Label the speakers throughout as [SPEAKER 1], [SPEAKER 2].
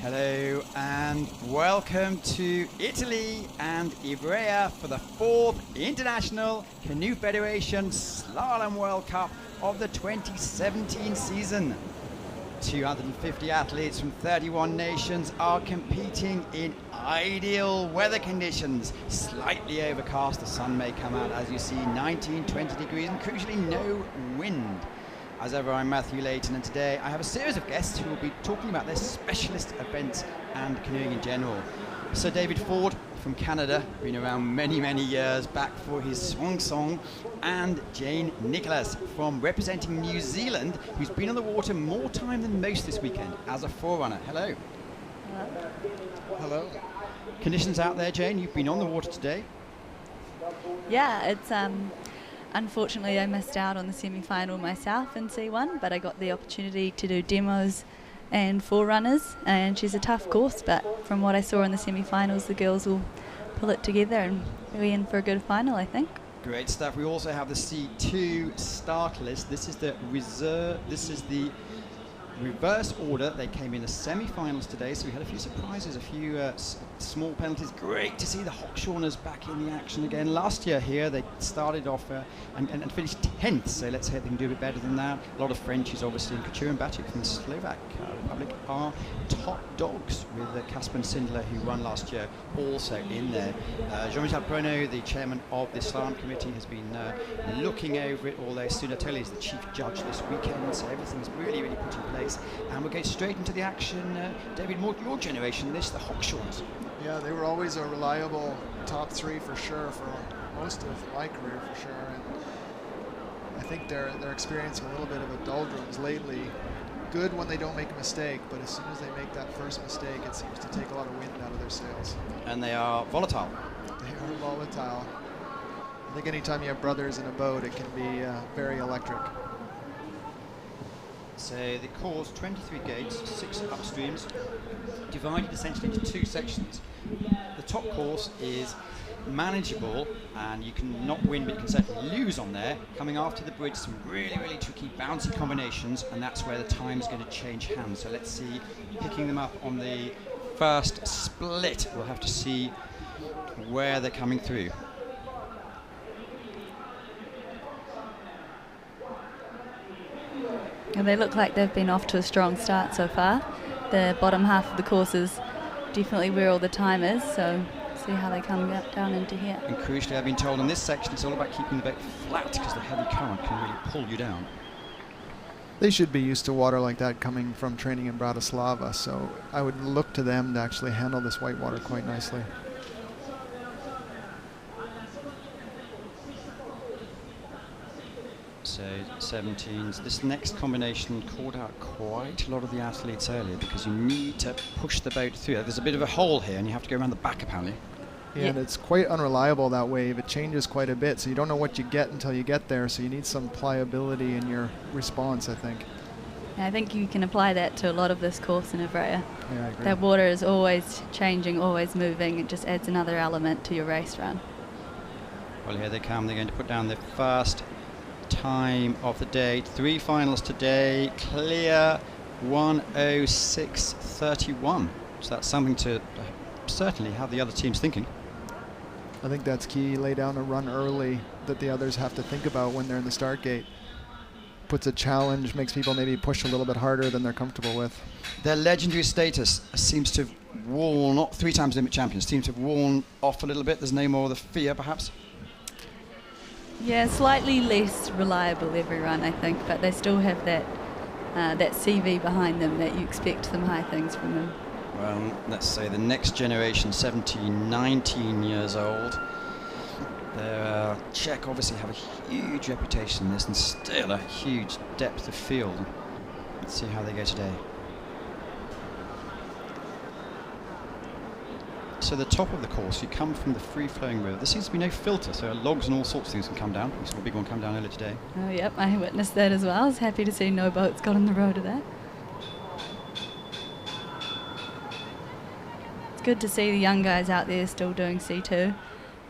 [SPEAKER 1] Hello and welcome to Italy and Ivrea for the 4th International Canoe Federation Slalom World Cup of the 2017 season. 250 athletes from 31 nations are competing in ideal weather conditions. Slightly overcast, the sun may come out as you see, 19-20 degrees and crucially no wind. As ever, I'm Matthew Layton, and today I have a series of guests who will be talking about their specialist events and canoeing in general. Sir David Ford from Canada, been around many years, back for his swan song, and Jane Nicholas from representing New Zealand, who's been on the water more time than most this weekend as a forerunner. Hello.
[SPEAKER 2] Hello.
[SPEAKER 1] Conditions out there, Jane? You've been on the water today.
[SPEAKER 3] Yeah, it's unfortunately I missed out on the semi-final myself in C1, but I got the opportunity to do demos and forerunners, and she's a tough course, but from what I saw in the semi-finals, the girls will pull it together and be in for a good final, I think.
[SPEAKER 1] Great stuff. We also have the C2 start list. This is the reverse order. They came in the semi-finals today, so we had a few surprises, a few small penalties. Great to see the Hawkshawners back in the action again. Last year here they started off and finished 10th, so let's hope they can do a bit better than that. A lot of Frenchies obviously, and Couture and Batic from the Slovak Republic are top dogs, with Kasper and Sindler, who won last year, also in there. Jean-Michel Bruno, the chairman of the Slalom Committee, has been looking over it, although Sunatoli is the chief judge this weekend, so everything's really put in place. And we'll go straight into the action. David, more your generation, the Hawkshawners.
[SPEAKER 2] Yeah, they were always a reliable top three for sure for most of my career for sure. And I think they're experiencing a little bit of a doldrums lately. Good when they don't make a mistake, but as soon as they make that first mistake, it seems to take a lot of wind out of their sails.
[SPEAKER 1] And they are volatile.
[SPEAKER 2] They are volatile. I think anytime you have brothers in a boat, it can be very electric.
[SPEAKER 1] So the course, 23 gates, 6 upstreams, divided essentially into 2 sections. The top course is manageable, and you can not win, but you can certainly lose on there. Coming after the bridge, some really tricky bouncy combinations, and that's where the time is going to change hands. So let's see, picking them up on the first split. We'll have to see where they're coming through.
[SPEAKER 3] And they look like they've been off to a strong start so far. The bottom half of the course is definitely where all the time is, so see how they come down into here.
[SPEAKER 1] And crucially, I've been told in this section it's all about keeping the boat flat, because the heavy current can really pull you down.
[SPEAKER 2] They should be used to water like that coming from training in Bratislava, so I would look to them to actually handle this whitewater quite nicely.
[SPEAKER 1] So 17s. This next combination caught out quite a lot of the athletes earlier, because you need to push the boat through. There's a bit of a hole here, and you have to go around the back apparently.
[SPEAKER 2] Yeah, and it's quite unreliable, that wave. It changes quite a bit, so you don't know what you get until you get there, so you need some pliability in your response, I think.
[SPEAKER 3] Yeah, I think you can apply that to a lot of this course in Ivrea.
[SPEAKER 2] Yeah, I agree.
[SPEAKER 3] That water is always changing, always moving. It just adds another element to your race run.
[SPEAKER 1] Well, here they come. They're going to put down the first time of the day. 3 finals today. Clear 1:06:31. So that's something to certainly have the other teams thinking.
[SPEAKER 2] I think that's key. Lay down a run early that the others have to think about when they're in the start gate. Puts a challenge, makes people maybe push a little bit harder than they're comfortable with.
[SPEAKER 1] Their legendary status seems to have worn, not 3 times Olympic champions, seems to have worn off a little bit. There's no more of the fear, perhaps.
[SPEAKER 3] Yeah, slightly less reliable every run, I think, but they still have that CV behind them that you expect some high things from them.
[SPEAKER 1] Well, let's say the next generation, 17, 19 years old. They're Czech obviously have a huge reputation in this, and still a huge depth of field. Let's see how they go today. So the top of the course, you come from the free-flowing river. There seems to be no filter, so logs and all sorts of things can come down. We saw a big one come down earlier today.
[SPEAKER 3] Oh, yep, I witnessed that as well. I was happy to see no boats got on the road of that. It's good to see the young guys out there still doing C2.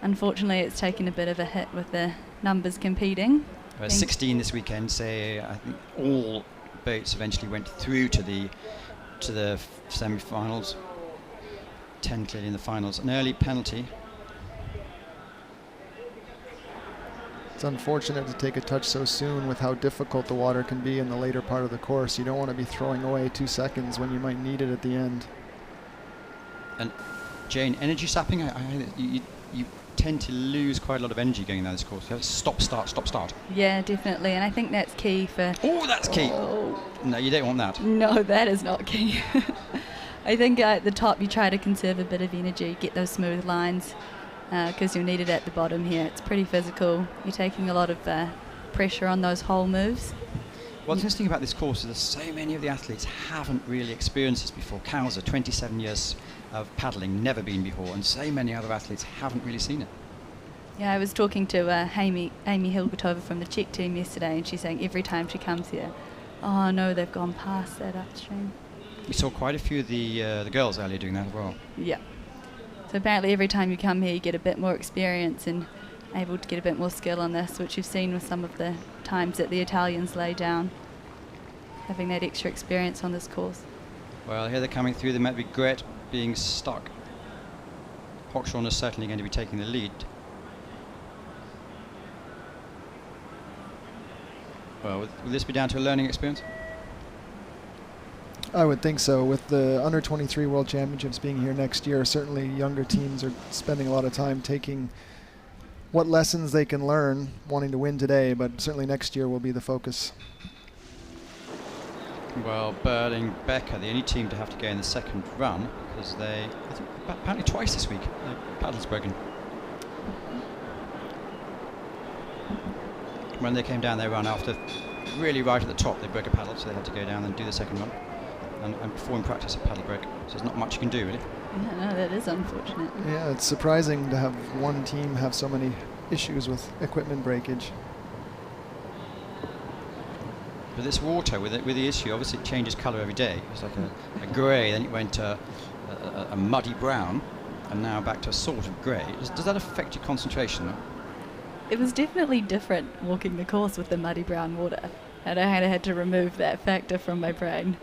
[SPEAKER 3] Unfortunately, it's taken a bit of a hit with the numbers competing.
[SPEAKER 1] 16 this weekend, so I think all boats eventually went through to the to the semi-finals. 10 clearly in the finals. An early penalty.
[SPEAKER 2] It's unfortunate to take a touch so soon with how difficult the water can be in the later part of the course. You don't want to be throwing away 2 seconds when you might need it at the end.
[SPEAKER 1] And Jane, energy sapping, you tend to lose quite a lot of energy going down this course. You have to stop, start, stop, start.
[SPEAKER 3] Yeah, definitely, and I think that's key for...
[SPEAKER 1] Oh, that's key.
[SPEAKER 3] Oh.
[SPEAKER 1] No, you don't want that.
[SPEAKER 3] No, that is not key. I think at the top you try to conserve a bit of energy, get those smooth lines, because you'll need it at the bottom here. It's pretty physical. You're taking a lot of pressure on those hole moves.
[SPEAKER 1] What's interesting about this course is that so many of the athletes haven't really experienced this before. Cowser, 27 years of paddling, never been before, and so many other athletes haven't really seen it.
[SPEAKER 3] Yeah, I was talking to Amy Hilbertova from the Czech team yesterday, and she's saying every time she comes here, oh no, they've gone past that upstream.
[SPEAKER 1] We saw quite a few of the girls earlier doing that as well.
[SPEAKER 3] Yeah. So apparently every time you come here you get a bit more experience and able to get a bit more skill on this, which you've seen with some of the times that the Italians lay down, having that extra experience on this course.
[SPEAKER 1] Well, here they're coming through. They might regret being stuck. Hawkshaw is certainly going to be taking the lead. Well, will this be down to a learning experience?
[SPEAKER 2] I would think so. With the under 23 World Championships being here next year, certainly younger teams are spending a lot of time taking what lessons they can learn, wanting to win today, but certainly next year will be the focus.
[SPEAKER 1] Well, Berling Becker, the only team to have to go in the second run, because I think apparently twice this week, the paddle's broken. When they came down their run after really right at the top, they broke a paddle, so they had to go down and do the second run. And before in practice, a paddle broke, so there's not much you can do, really.
[SPEAKER 3] Yeah, no, that is unfortunate.
[SPEAKER 2] Yeah, it's surprising to have one team have so many issues with equipment breakage.
[SPEAKER 1] But this water, with the issue, obviously it changes colour every day. It's like a grey, then it went to a muddy brown, and now back to a sort of grey. Does that affect your concentration, though?
[SPEAKER 3] It was definitely different walking the course with the muddy brown water, and I had to remove that factor from my brain.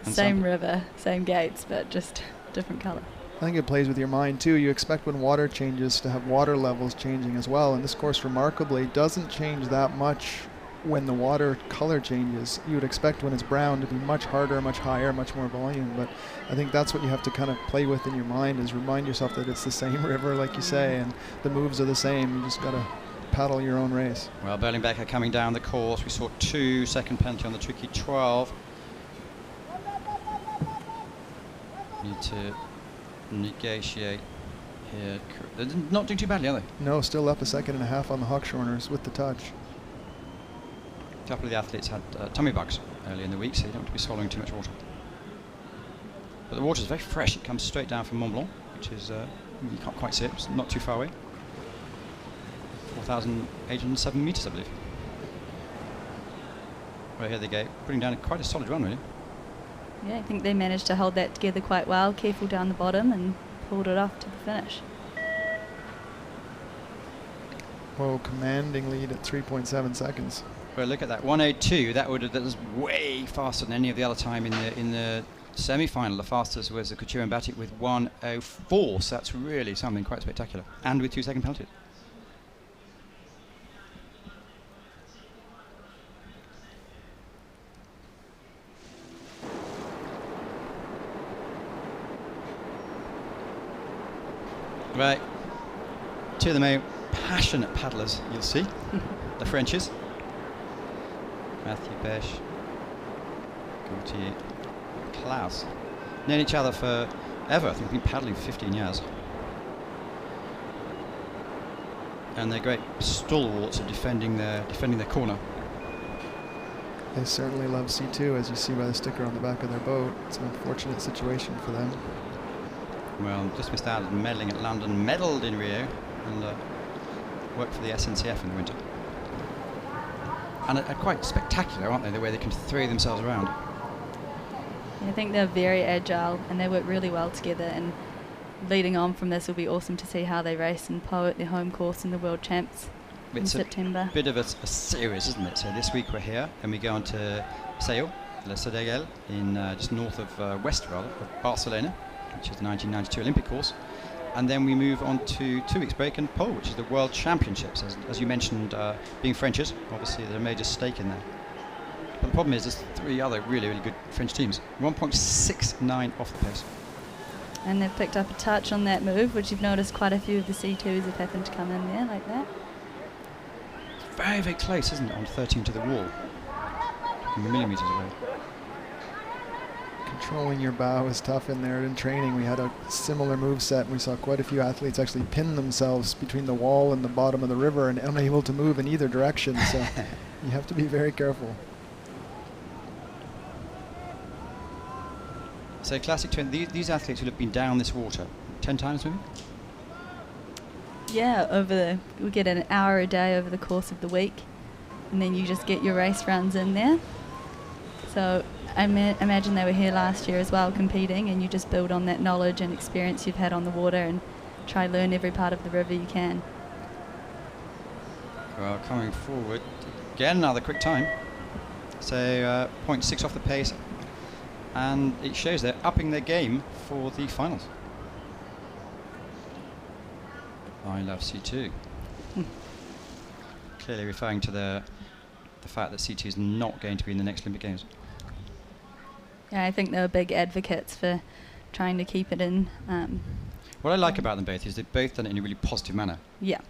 [SPEAKER 1] And
[SPEAKER 3] same river, same gates, but just different colour.
[SPEAKER 2] I think it plays with your mind too. You expect when water changes to have water levels changing as well, and this course remarkably doesn't change that much when the water color changes. You would expect when it's brown to be much harder, much higher, much more volume, but I think that's what you have to kind of play with in your mind, is remind yourself that it's the same river, like you say, and the moves are the same. You just got to paddle your own race.
[SPEAKER 1] Well, Berling Becker coming down the course. We saw 2 second penalty on the tricky 12. Need to negotiate here. They're not doing too badly, are they?
[SPEAKER 2] No, still up 1.5 seconds on the Hawkshorners with the touch.
[SPEAKER 1] A couple of the athletes had tummy bugs earlier in the week, so you don't want to be swallowing too much water. But the water is very fresh. It comes straight down from Mont Blanc, which is, you can't quite see it, it's not too far away. 4,807 metres, I believe. Well, here they go, putting down quite a solid run, really.
[SPEAKER 3] Yeah, I think they managed to hold that together quite well, careful down the bottom, and pulled it off to the finish.
[SPEAKER 2] Whoa, commanding lead at 3.7 seconds.
[SPEAKER 1] Well, look at that, 1:02. That was way faster than any of the other time in the semi-final. The fastest was the Couture and Batik with 1:04. So that's really something quite spectacular, and with 2 second penalties. Right, 2 of the most passionate paddlers you'll see, the Frenchies. Matthew Besch, Gaultier, Klaus. Known each other for ever. I think we've been paddling for 15 years. And they're great stalwarts of defending their corner.
[SPEAKER 2] They certainly love C2, as you see by the sticker on the back of their boat. It's an unfortunate situation for them.
[SPEAKER 1] Well, just missed out on medaling at London, medalled in Rio, and worked for the SNCF in the winter. And are quite spectacular, aren't they, the way they can throw themselves around.
[SPEAKER 3] Yeah, I think they're very agile, and they work really well together, and leading on from this will be awesome to see how they race in Po at their home course in the World Champs in September.
[SPEAKER 1] It's a bit of a series, isn't it? So this week we're here, and we go on to Sale, La Cedegel in just north of west rather of Barcelona, which is the 1992 Olympic course. And then we move on to 2 weeks break and pole, which is the World Championships. As you mentioned, being Frenchers, obviously there's a major stake in there. But the problem is there's 3 other really, really good French teams. 1.69 off the pace.
[SPEAKER 3] And they've picked up a touch on that move, which you've noticed quite a few of the C2s have happened to come in there like that.
[SPEAKER 1] It's very, very close, isn't it, on 13 to the wall? Millimetres away.
[SPEAKER 2] Controlling your bow is tough in there. In training, we had a similar move set, and we saw quite a few athletes actually pin themselves between the wall and the bottom of the river and unable to move in either direction. So you have to be very careful.
[SPEAKER 1] So classic these athletes will have been down this water 10 times maybe?
[SPEAKER 3] Yeah, we get an hour a day over the course of the week, and then you just get your race runs in there. So I imagine they were here last year as well competing, and you just build on that knowledge and experience you've had on the water and try learn every part of the river you can.
[SPEAKER 1] Well, coming forward, again another quick time. So 0.6 off the pace, and it shows they're upping their game for the finals. I love C2. Clearly referring to the fact that C2 is not going to be in the next Olympic Games.
[SPEAKER 3] Yeah, I think they were big advocates for trying to keep it in.
[SPEAKER 1] What I like about them both is they've both done it in a really positive manner.
[SPEAKER 3] Yeah.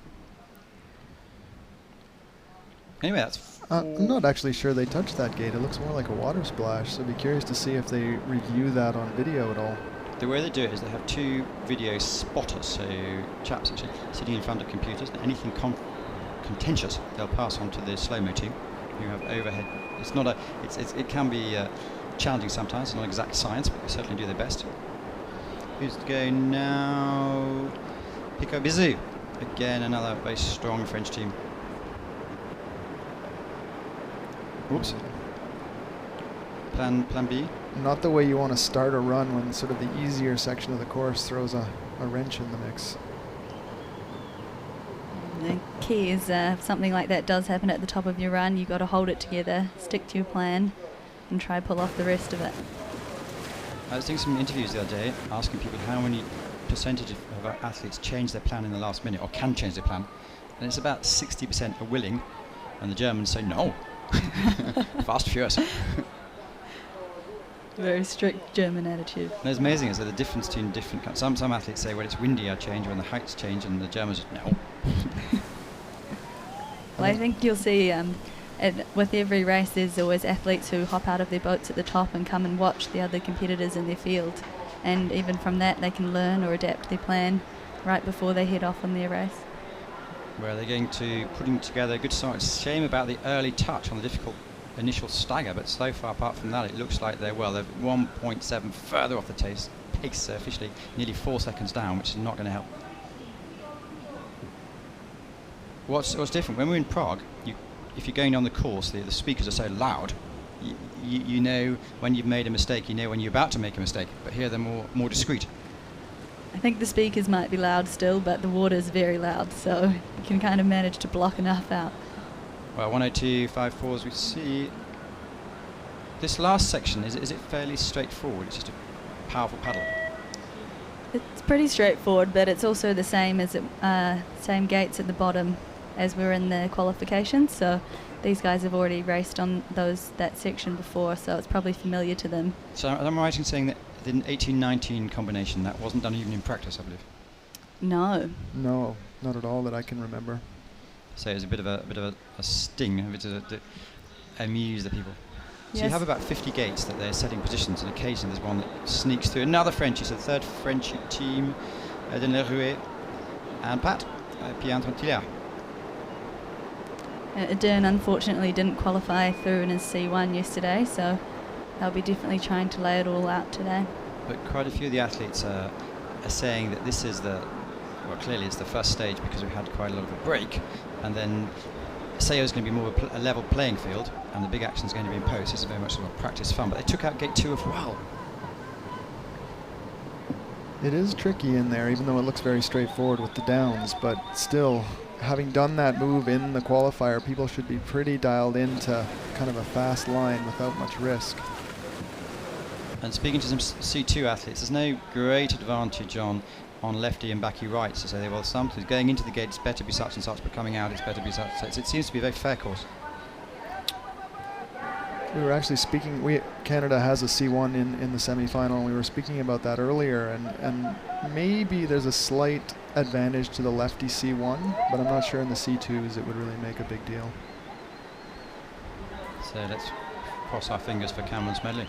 [SPEAKER 1] Anyway, that's...
[SPEAKER 2] I'm not actually sure they touched that gate. It looks more like a water splash, so I'd be curious to see if they review that on video at all.
[SPEAKER 1] The way they do it is they have 2 video spotters, so chaps actually sitting in front of computers. Anything contentious, they'll pass on to the slow-mo team, who have overhead. It's not a... it can be... challenging sometimes, it's not exact science, but they certainly do their best. Who's to go now? Pico Bizou. Again, another very strong French team. Oops. Plan B.
[SPEAKER 2] Not the way you want to start a run when sort of the easier section of the course throws a wrench in the mix.
[SPEAKER 3] The key is something like that does happen at the top of your run, you've got to hold it together, stick to your plan, and try pull off the rest of it.
[SPEAKER 1] I was doing some interviews the other day asking people how many percentage of our athletes change their plan in the last minute or can change their plan, and it's about 60% are willing, and the Germans say no. Fast and furious.
[SPEAKER 3] Very strict German attitude.
[SPEAKER 1] And it's amazing is that the difference between different some athletes say when it's windy I change, when the heights change, and the Germans just no.
[SPEAKER 3] Well, I think you'll see with every race there's always athletes who hop out of their boats at the top and come and watch the other competitors in their field, and even from that they can learn or adapt their plan right before they head off on their race.
[SPEAKER 1] Where they're going to putting together a good start. It's a shame about the early touch on the difficult initial stagger, but so far apart from that it looks like they're 1.7 further off the pace officially nearly 4 seconds down, which is not going to help. What's different when we're in Prague, if you're going on the course, the speakers are so loud, you know when you've made a mistake, you know when you're about to make a mistake, but here they're more discreet.
[SPEAKER 3] I think the speakers might be loud still, but the water's very loud, so you can kind of manage to block enough out.
[SPEAKER 1] Well, 102.54 as we see. This last section, is it fairly straightforward? It's just a powerful paddle.
[SPEAKER 3] It's pretty straightforward, but it's also the same as same gates at the bottom as we were in the qualifications. So these guys have already raced on that section before, so it's probably familiar to them.
[SPEAKER 1] So am I right in saying that the 18-19 combination that wasn't done even in practice, I believe?
[SPEAKER 3] No.
[SPEAKER 2] No, not at all that I can remember.
[SPEAKER 1] So it was a bit of a sting, a bit to amuse the people. So
[SPEAKER 3] Yes.
[SPEAKER 1] you have about 50 gates that they're setting positions, and occasionally there's one that sneaks through. Another Frenchie, so the third French team, Eden and Pat, Pierre-Antoine.
[SPEAKER 3] Eden unfortunately didn't qualify through in his C1 yesterday, so they'll be definitely trying to lay it all out today.
[SPEAKER 1] But quite a few of the athletes are saying that this is clearly it's the first stage because we had quite a lot of a break, and then SEO is going to be more of a level playing field, and the big action is going to be in post. This is very much sort of practice fun, but they took out gate 2 as well.
[SPEAKER 2] It is tricky in there, even though it looks very straightforward with the downs, but still, having done that move in the qualifier, people should be pretty dialed into kind of a fast line without much risk.
[SPEAKER 1] And speaking to some C2 athletes, there's no great advantage on lefty and backy rights to say, well, something's going into the gate, it's better to be such and such, but coming out, it's better to be such and such. It seems to be a very fair course.
[SPEAKER 2] We were actually speaking, Canada has a C1 in the semi-final, and we were speaking about that earlier, and maybe there's a slight advantage to the lefty C1, but I'm not sure in the C2s it would really make a big deal.
[SPEAKER 1] So let's cross our fingers for Cameron's medley.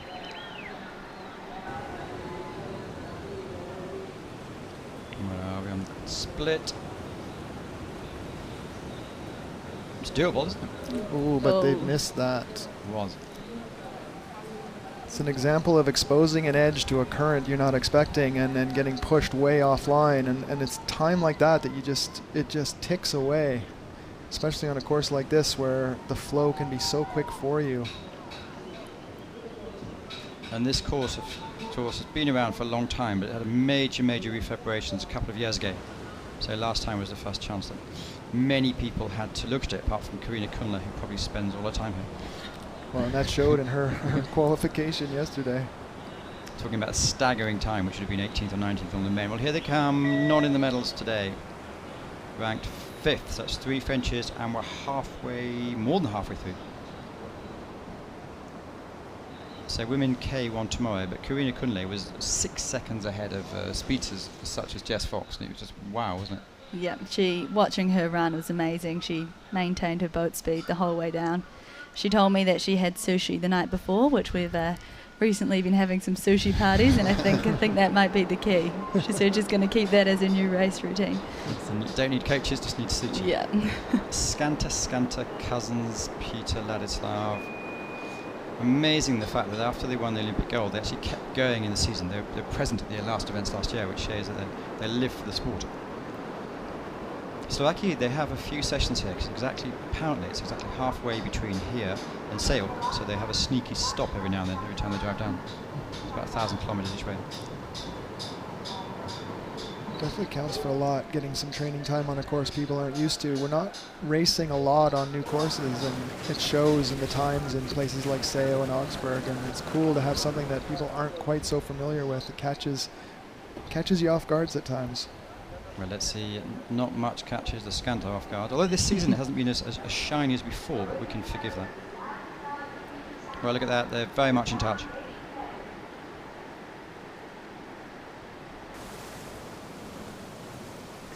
[SPEAKER 1] Where are we on the split? It's doable, isn't it?
[SPEAKER 2] Ooh, but they've missed that.
[SPEAKER 1] It was.
[SPEAKER 2] It's an example of exposing an edge to a current you're not expecting and then getting pushed way offline, and it's time like that it just ticks away, especially on a course like this where the flow can be so quick for you.
[SPEAKER 1] And this course has been around for a long time, but it had a major refurb operations a couple of years ago. So last time was the first chance that many people had to look at it, apart from Karina Kunle, who probably spends all her time here.
[SPEAKER 2] Well, and that showed in her qualification yesterday.
[SPEAKER 1] Talking about a staggering time, which would have been 18th or 19th on the main. Well, here they come, not in the medals today. Ranked 5th, so that's 3 Frenches, and we're more than halfway through. So women K1 tomorrow, but Karina Kunle was 6 seconds ahead of speedsters such as Jess Fox, and it was just wow, wasn't it?
[SPEAKER 3] Yeah, watching her run was amazing. She maintained her boat speed the whole way down. She told me that she had sushi the night before, which we've recently been having some sushi parties, and I think that might be the key. She said she's going to keep that as a new race routine.
[SPEAKER 1] So don't need coaches, just need sushi.
[SPEAKER 3] Yeah.
[SPEAKER 1] Skanta, Cousins, Peter, Ladislav. Amazing the fact that after they won the Olympic gold, they actually kept going in the season. They're present at the last events last year, which shows that they live for the sport. Slovakia, they have a few sessions here, because apparently it's exactly halfway between here and Sale, so they have a sneaky stop every now and then, every time they drive down. It's about 1,000 kilometers each way.
[SPEAKER 2] Definitely counts for a lot, getting some training time on a course people aren't used to. We're not racing a lot on new courses, and it shows in the times in places like Sale and Augsburg, and it's cool to have something that people aren't quite so familiar with. It catches you off guards at times.
[SPEAKER 1] Well, let's see, not much catches the Skanta off guard, although this season it hasn't been as shiny as before, but we can forgive that. Well, look at that, they're very much in touch.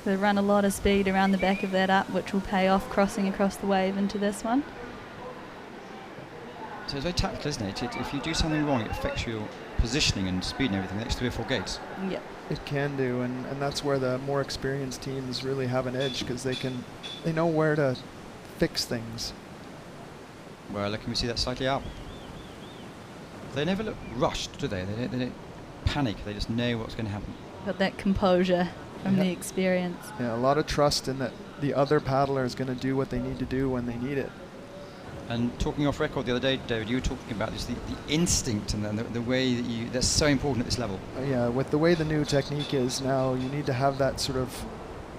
[SPEAKER 3] They run a lot of speed around the back of that up, which will pay off crossing across the wave into this one.
[SPEAKER 1] So it's very tactical, isn't it? If you do something wrong, it affects your positioning and speed and everything the next 3 or 4 gates.
[SPEAKER 3] Yep.
[SPEAKER 2] It can do, and that's where the more experienced teams really have an edge, because they know where to fix things.
[SPEAKER 1] Well, can we see that slightly up? They never look rushed, do they? They don't panic. They just know what's going to happen.
[SPEAKER 3] Got that composure from the experience.
[SPEAKER 2] Yeah, a lot of trust in that the other paddler is going to do what they need to do when they need it.
[SPEAKER 1] And talking off record the other day, David, you were talking about this, the instinct and then the way that that's so important at this level.
[SPEAKER 2] Yeah, with the way the new technique is now, you need to have that sort of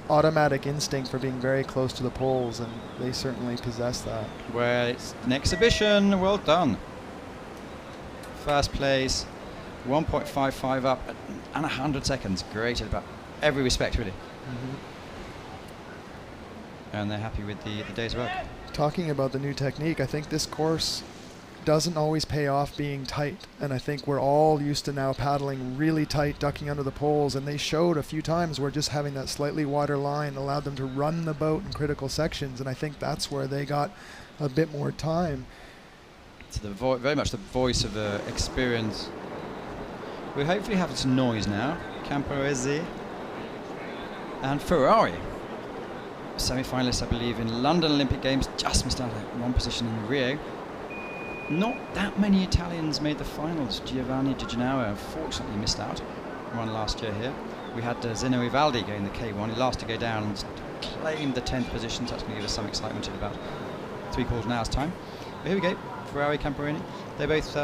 [SPEAKER 2] automatic instinct for being very close to the poles, and they certainly possess that.
[SPEAKER 1] Well, it's an exhibition. Well done. First place, 1.55 up and 100 seconds. Great at about every respect, really. And they're happy with the day's work.
[SPEAKER 2] Talking about the new technique, I think this course doesn't always pay off being tight, and I think we're all used to now paddling really tight, ducking under the poles, and they showed a few times where just having that slightly wider line allowed them to run the boat in critical sections, and I think that's where they got a bit more time.
[SPEAKER 1] So very much the voice of the experience. We hopefully have some noise now. Camporese and Ferrari. Semi-finalists, I believe, in London Olympic Games, just missed out at 1 position in Rio. Not that many Italians made the finals. Giovanni Di Gennaro unfortunately missed out. Won last year here. We had Zeno Ivaldi going the K1. He last to go down and claimed the 10th position, so that's going to give us some excitement in about 3/4 an hour's time. But here we go, Ferrari, Camporini. They're both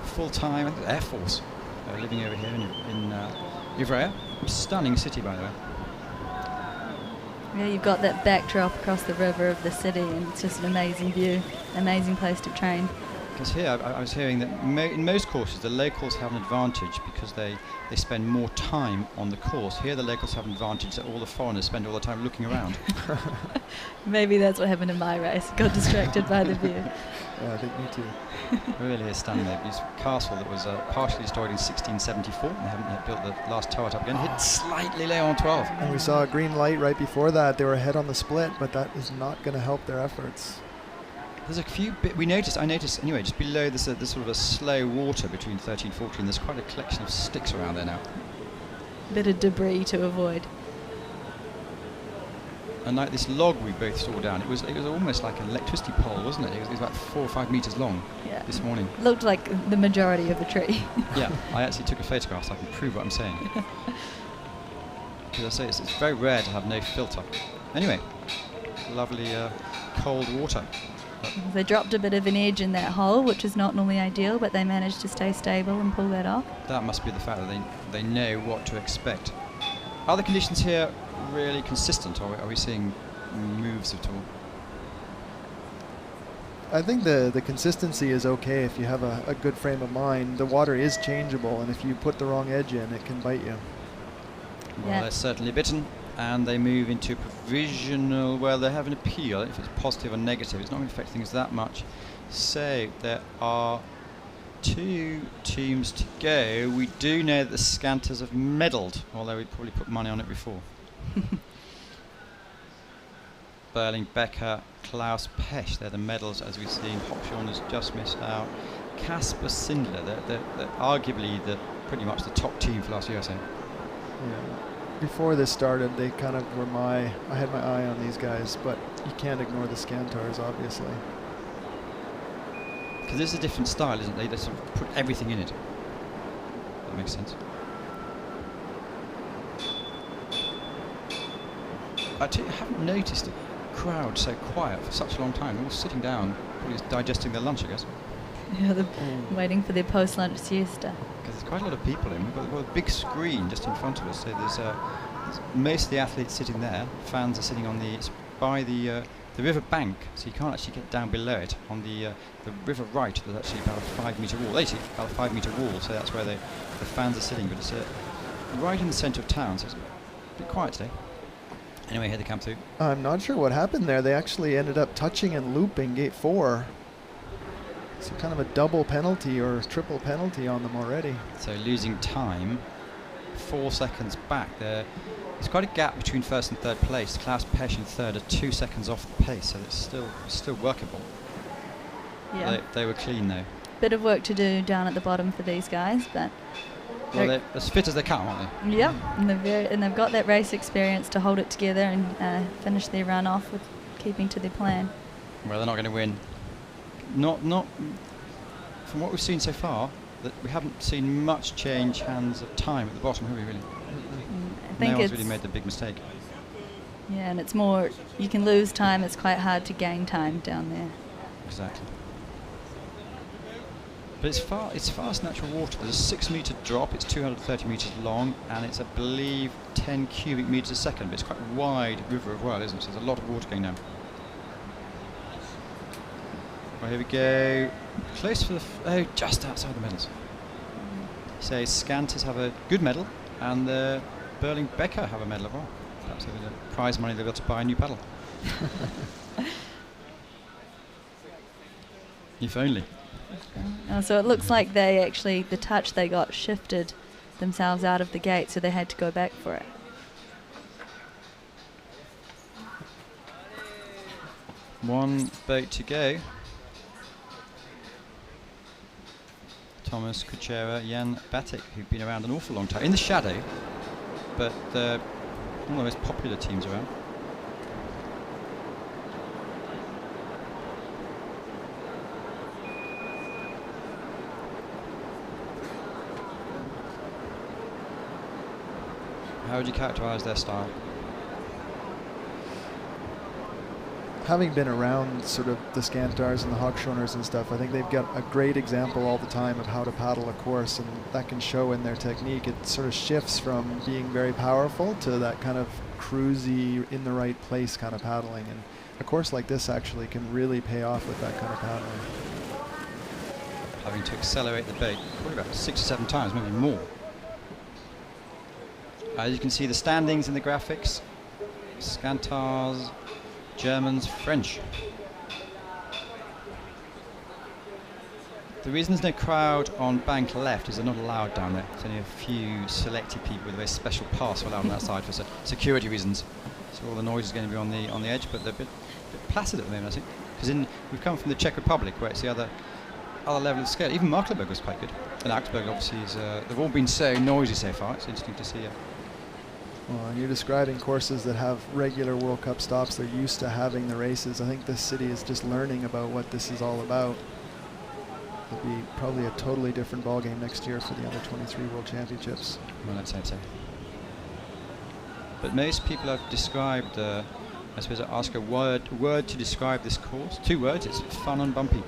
[SPEAKER 1] full-time Air Force, living over here in Ivrea. Stunning city, by the way.
[SPEAKER 3] Yeah, you've got that backdrop across the river of the city, and it's just an amazing view, amazing place to train.
[SPEAKER 1] Because here I was hearing that in most courses the locals have an advantage because they spend more time on the course. Here the locals have an advantage that all the foreigners spend all the time looking around.
[SPEAKER 3] Maybe that's what happened in my race. Got distracted by the view.
[SPEAKER 2] Yeah, I think me too.
[SPEAKER 1] Really is stunning. This castle that was partially destroyed in 1674. They haven't yet built the last turret up again. Hit slightly low on 12.
[SPEAKER 2] And we saw a green light right before that. They were ahead on the split, but that is not going to help their efforts.
[SPEAKER 1] There's a few I noticed anyway, just below this sort of a slow water between 13 and 14, there's quite a collection of sticks around there now.
[SPEAKER 3] Bit of debris to avoid.
[SPEAKER 1] And like this log we both saw down, it was almost like an electricity pole, wasn't it? It was about 4 or 5 meters long this morning.
[SPEAKER 3] Looked like the majority of a tree.
[SPEAKER 1] Yeah, I actually took a photograph so I can prove what I'm saying. Because I say it's very rare to have no filter. Anyway, lovely cold water.
[SPEAKER 3] They dropped a bit of an edge in that hole, which is not normally ideal, but they managed to stay stable and pull that off.
[SPEAKER 1] That must be the fact that they know what to expect. Are the conditions here really consistent, or are we seeing moves at all?
[SPEAKER 2] I think the consistency is okay if you have a good frame of mind. The water is changeable, and if you put the wrong edge in, it can bite you.
[SPEAKER 1] Well, they're certainly bitten, and they move into provisional. Well, they have an appeal. If it's positive or negative, it's not going to affect things that much. So there are 2 teams to go. We do know that the Scanters have medalled, although we'd probably put money on it before. Berling, Becker, Klaus Pesch, they're the medals as we've seen. Hochschorn has just missed out. Casper Sindler, they're arguably pretty much the top team for last year, I say.
[SPEAKER 2] Yeah. Before this started, they kind of were I had my eye on these guys, but you can't ignore the Scantars, obviously.
[SPEAKER 1] Because it's a different style, isn't it? They sort of put everything in it. That makes sense. I haven't noticed the crowd so quiet for such a long time. They're all sitting down, probably just digesting their lunch, I guess.
[SPEAKER 3] Yeah, they're waiting for their post-lunch siesta.
[SPEAKER 1] Because there's quite a lot of people in. We've got a big screen just in front of us. So there's most of the athletes sitting there. Fans are sitting by the river bank, so you can't actually get down below it. On the river right, there's actually about a 5-meter wall. Actually, about a 5-meter wall. So that's where the fans are sitting. But it's right in the centre of town, so it's a bit quiet today. Anyway, here they come through.
[SPEAKER 2] I'm not sure what happened there. They actually ended up touching and looping gate 4. So kind of a double penalty or triple penalty on them already.
[SPEAKER 1] So losing time, 4 seconds back there. There's quite a gap between first and third place. Klaus Pesch in third are 2 seconds off the pace, so it's still workable.
[SPEAKER 3] Yeah.
[SPEAKER 1] They were clean though.
[SPEAKER 3] Bit of work to do down at the bottom for these guys, but
[SPEAKER 1] they're as fit as they come, aren't they?
[SPEAKER 3] Yeah, and they've got that race experience to hold it together and finish their run off with keeping to their plan.
[SPEAKER 1] Well, they're not going to win. Not from what we've seen so far. That we haven't seen much change hands of time at the bottom, have we really?
[SPEAKER 3] I think
[SPEAKER 1] no one's really made the big mistake.
[SPEAKER 3] Yeah, and it's more you can lose time. It's quite hard to gain time down there.
[SPEAKER 1] Exactly. But it's fast natural water. There's a 6-meter drop. It's 230 meters long, and it's, I believe, 10 cubic meters a second. But it's quite a wide river as well, isn't it? So there's a lot of water going down. Well, here we go. Close for just outside the medals. So Scanters have a good medal, and the Berling Becker have a medal as well. Perhaps with the prize money they'll be able to buy a new paddle. If only.
[SPEAKER 3] So it looks like the touch they got shifted themselves out of the gate, so they had to go back for it.
[SPEAKER 1] One boat to go. Thomas Kuchera, Jan Batik, who've been around an awful long time in the shadow, but one of the most popular teams around. How would you characterise their style?
[SPEAKER 2] Having been around sort of the Scantars and the Hochschorners and stuff, I think they've got a great example all the time of how to paddle a course, and that can show in their technique. It sort of shifts from being very powerful to that kind of cruisy, in the right place kind of paddling. And a course like this actually can really pay off with that kind of paddling.
[SPEAKER 1] having to accelerate the boat probably about 6 or 7 times, maybe more. As you can see the standings in the graphics, Scantars, Germans, French. The reason there's no crowd on bank left is they're not allowed down there. There's only a few selected people with a very special pass allowed on that side for security reasons. So all the noise is going to be on the edge, but they're a bit placid at the moment, I think. Because we've come from the Czech Republic, where it's the other level of scale. Even Markleberg was quite good, and Augsburg obviously is. They've all been so noisy so far. It's interesting to see.
[SPEAKER 2] Well, and you're describing courses that have regular World Cup stops. They're used to having the races. I think this city is just learning about what this is all about. It'll be probably a totally different ballgame next year for the Under-23 World Championships.
[SPEAKER 1] Well, let's hope so. But most people have described, I suppose I ask a word to describe this course. 2 words, it's fun and bumpy.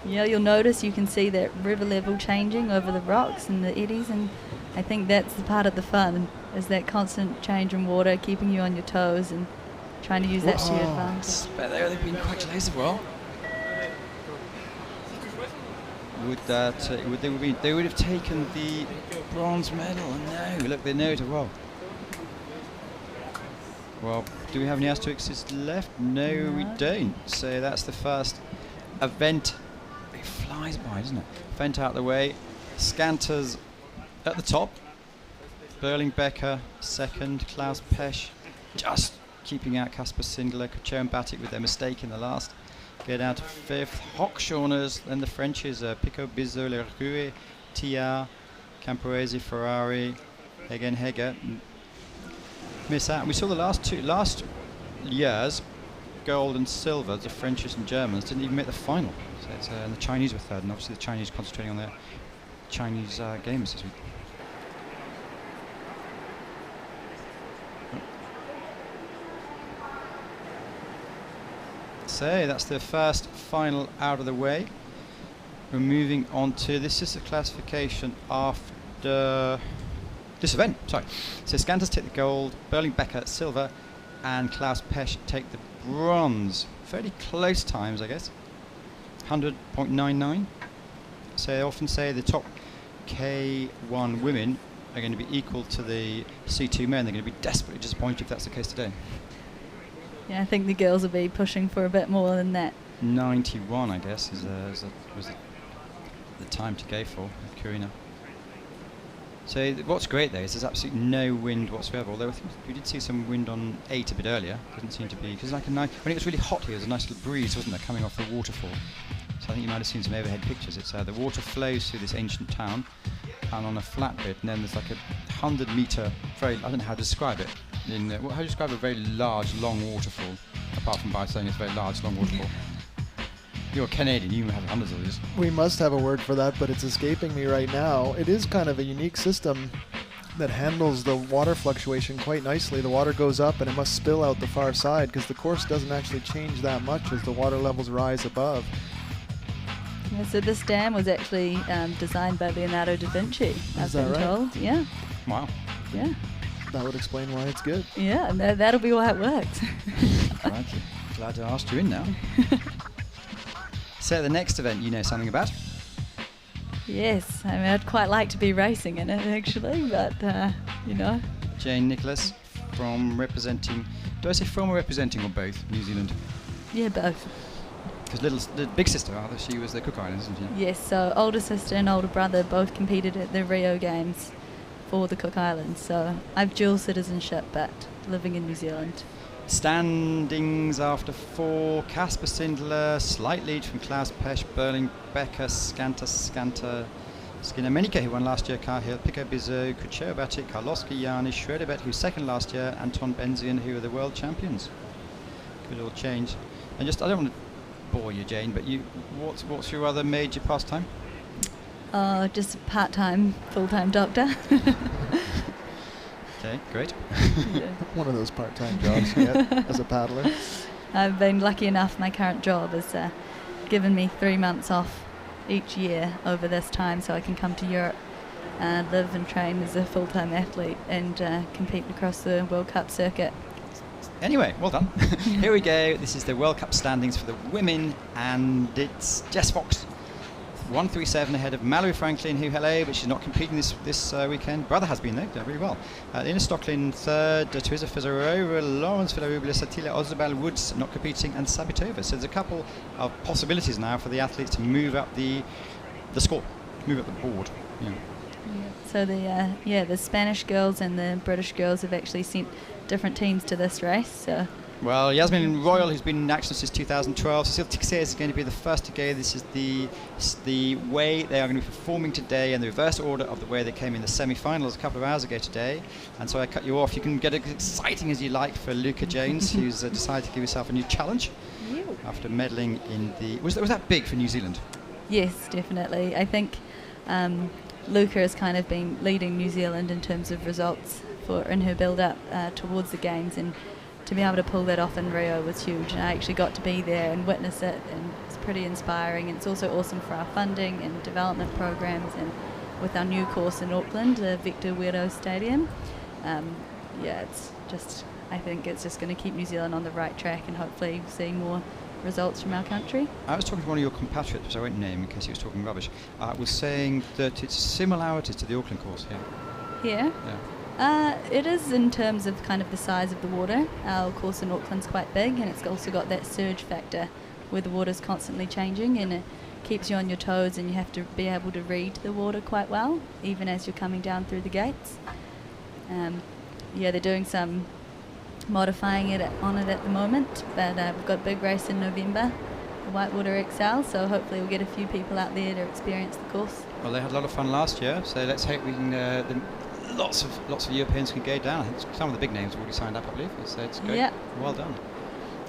[SPEAKER 3] Yeah, you'll notice you can see that river level changing over the rocks and the eddies, and I think that's the part of the fun, is that constant change in water, keeping you on your toes and trying to use that to your advantage.
[SPEAKER 1] But they've been quite close as well. They would have taken the bronze medal. No, look, they know it well. Well, do we have any asterisks left? No, we don't. So that's the first event. It flies by, doesn't it? Event out the way. Scanters at the top. Berling-Becker second. Klaus Pesch just keeping out Kasper Sindler. Kucher and Batik with their mistake in the last. Get down to 5th. Hochschorners, then the Frenches, Picot, Bizot, Lerue, Tia, Camporese, Ferrari, Heger. Miss out. And we saw the last years, gold and silver, the Frenchies and Germans didn't even make the final. So it's, and the Chinese were third, and obviously the Chinese concentrating on their Chinese games this week. So that's the first final out of the way. We're moving on to, this is the classification after this event, sorry. So Scanters take the gold, Berling-Becker silver, and Klaus Pesch take the bronze. Fairly close times, I guess. 100.99. So they often say the top K1 women are going to be equal to the C2 men. They're going to be desperately disappointed if that's the case today.
[SPEAKER 3] Yeah, I think the girls will be pushing for a bit more than that.
[SPEAKER 1] 91, I guess, was the time to go for with Kurina. So what's great though is there's absolutely no wind whatsoever. Although I think we did see some wind on 8 a bit earlier. Didn't seem to be, because like when it was really hot here, there was a nice little breeze, wasn't there, coming off the waterfall. So I think you might have seen some overhead pictures. It's the water flows through this ancient town, and on a flat bit, and then there's like a 100-meter, very, I don't know how to describe it. How do you describe a very large, long waterfall? Apart from by saying it's a very large, long waterfall. You're Canadian, you have hundreds of these.
[SPEAKER 2] We must have a word for that, but it's escaping me right now. It is kind of a unique system that handles the water fluctuation quite nicely. The water goes up and it must spill out the far side because the course doesn't actually change that much as the water levels rise above.
[SPEAKER 3] Yeah, so this dam was actually designed by Leonardo da Vinci, I've been told. Yeah.
[SPEAKER 1] Wow.
[SPEAKER 3] Yeah.
[SPEAKER 2] That would explain why it's good.
[SPEAKER 3] Yeah, and that'll be why it works.
[SPEAKER 1] Crikey. Glad I asked you in now. So the next event you know something about?
[SPEAKER 3] Yes, I mean, I'd quite like to be racing in it actually, but you know.
[SPEAKER 1] Jane Nicholas from representing, do I say from or representing or both, New Zealand?
[SPEAKER 3] Yeah, both.
[SPEAKER 1] Because the big sister, rather, she was the Cook Islands, isn't she?
[SPEAKER 3] Yes, so older sister and older brother both competed at the Rio Games for the Cook Islands, so I've dual citizenship but living in New Zealand.
[SPEAKER 1] Standings after 4, Kasper Sindler, slight lead from Klaus Pesch, Berling-Becker, Skinner, Menike, who won last year, Cahill, Picot Bizot, Kucher Batik, Karlowski, Janis, Schroederbet, who was second last year, Anton Benzian, who are the world champions. Could all change. And just, I don't want to bore you, Jane, but what's your other major pastime?
[SPEAKER 3] Just a part-time, full-time doctor.
[SPEAKER 1] Okay, great.
[SPEAKER 3] Yeah.
[SPEAKER 2] One of those part-time jobs you get as a paddler.
[SPEAKER 3] I've been lucky enough, my current job has given me 3 months off each year over this time so I can come to Europe, live and train as a full-time athlete and compete across the World Cup circuit.
[SPEAKER 1] Anyway, well done. Here we go. This is the World Cup standings for the women, and it's Jess Fox, 137 ahead of Mallory Franklin, who, hello, but she's not competing this weekend. Brother has been, though, done really well. Lena Stocklin third, Teresa Fezarova, Lawrence Villarubla, Satila Ozabal Woods not competing, and Sabitova. So there's a couple of possibilities now for the athletes to move up the score, move up the board. Yeah.
[SPEAKER 3] So the Spanish girls and the British girls have actually sent different teams to this race. So.
[SPEAKER 1] Well, Yasmin Royal, who's been in action since 2012. Cecile Tixier is going to be the first to go. This is the way they are going to be performing today, and the reverse order of the way they came in the semi-finals a couple of hours ago today. And so I cut you off. You can get as exciting as you like for Luca Jones, who's decided to give himself a new challenge after medaling in the... Was that big for New Zealand?
[SPEAKER 3] Yes, definitely. I think Luca has kind of been leading New Zealand in terms of results in her build-up towards the Games, and to be able to pull that off in Rio was huge. And I actually got to be there and witness it, and it's pretty inspiring. And it's also awesome for our funding and development programs, and with our new course in Auckland, the Victor Weirdo Stadium. It's just, I think it's just going to keep New Zealand on the right track, and hopefully see more results from our country.
[SPEAKER 1] I was talking to one of your compatriots, which I won't name in case he was talking rubbish, was saying that it's similarities to the Auckland course here.
[SPEAKER 3] Here?
[SPEAKER 1] Yeah.
[SPEAKER 3] It is in terms of kind of the size of the water. Our course in Auckland's quite big, and it's also got that surge factor where the water's constantly changing, and it keeps you on your toes, and you have to be able to read the water quite well, even as you're coming down through the gates. They're doing some modifying on it at the moment, but we've got a big race in November, the Whitewater XL, so hopefully we'll get a few people out there to experience the course.
[SPEAKER 1] Well, they had a lot of fun last year, so let's hope we can... Lots of Europeans can go down. I think some of the big names have already signed up, I believe. So it's great.
[SPEAKER 3] Yeah.
[SPEAKER 1] Well done.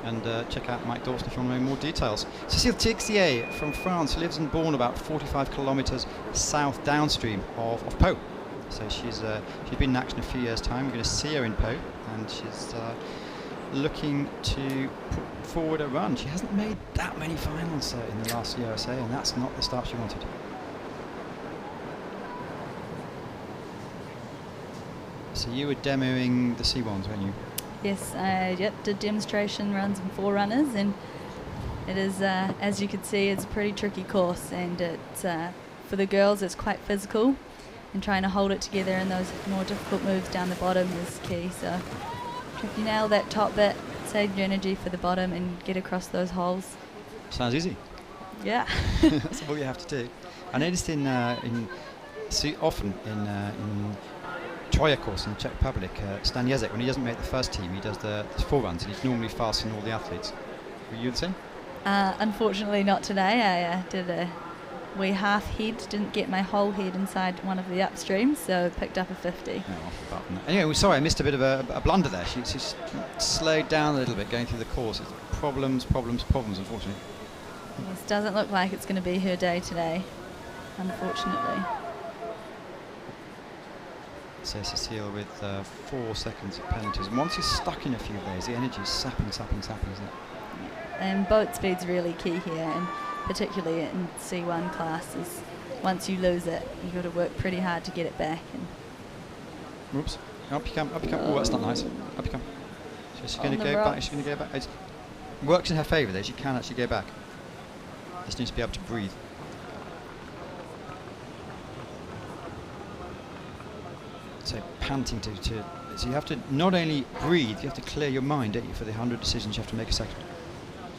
[SPEAKER 1] And check out Mike Dawson if you want to know more details. Cécile Tixier from France, lives and born about 45 kilometres south downstream of Pau. So she's been in action a few years' time. We're going to see her in Pau, and she's looking to put forward a run. She hasn't made that many finals in the last year or so, and that's not the start she wanted. So you were demoing the C1s, weren't you?
[SPEAKER 3] Yes, I did demonstration runs and 4 runners, and it is, as you can see, it's a pretty tricky course, and it's for the girls it's quite physical, and trying to hold it together in those more difficult moves down the bottom is key. So if you nail that top bit, save your energy for the bottom and get across those holes.
[SPEAKER 1] Sounds easy.
[SPEAKER 3] Yeah.
[SPEAKER 1] That's all you have to do. I noticed often in Troja course in the Czech Republic, Stan Jezek, when he doesn't make the first team, he does the 4 runs, and he's normally faster than all the athletes. Were you the same?
[SPEAKER 3] Unfortunately not today. I did a wee half head, didn't get my whole head inside one of the upstreams, so picked up a 50.
[SPEAKER 1] Anyway, sorry, I missed a bit of a blunder there. She slowed down a little bit going through the course. It's problems, unfortunately.
[SPEAKER 3] Yes, doesn't look like it's going to be her day today, unfortunately.
[SPEAKER 1] So Cecile with 4 seconds of penalties. And once you're stuck in a few of those, the energy is sapping, isn't it?
[SPEAKER 3] And boat speed's really key here, and particularly in C1 classes. Once you lose it, you've got to work pretty hard to get it back. And
[SPEAKER 1] oops. Up you come. Oh, that's not nice. Up you come. So she's going to go back. It works in her favour, though. She can actually go back. Just needs to be able to breathe. So panting so you have to not only breathe, you have to clear your mind, don't you, for the 100 decisions you have to make a second.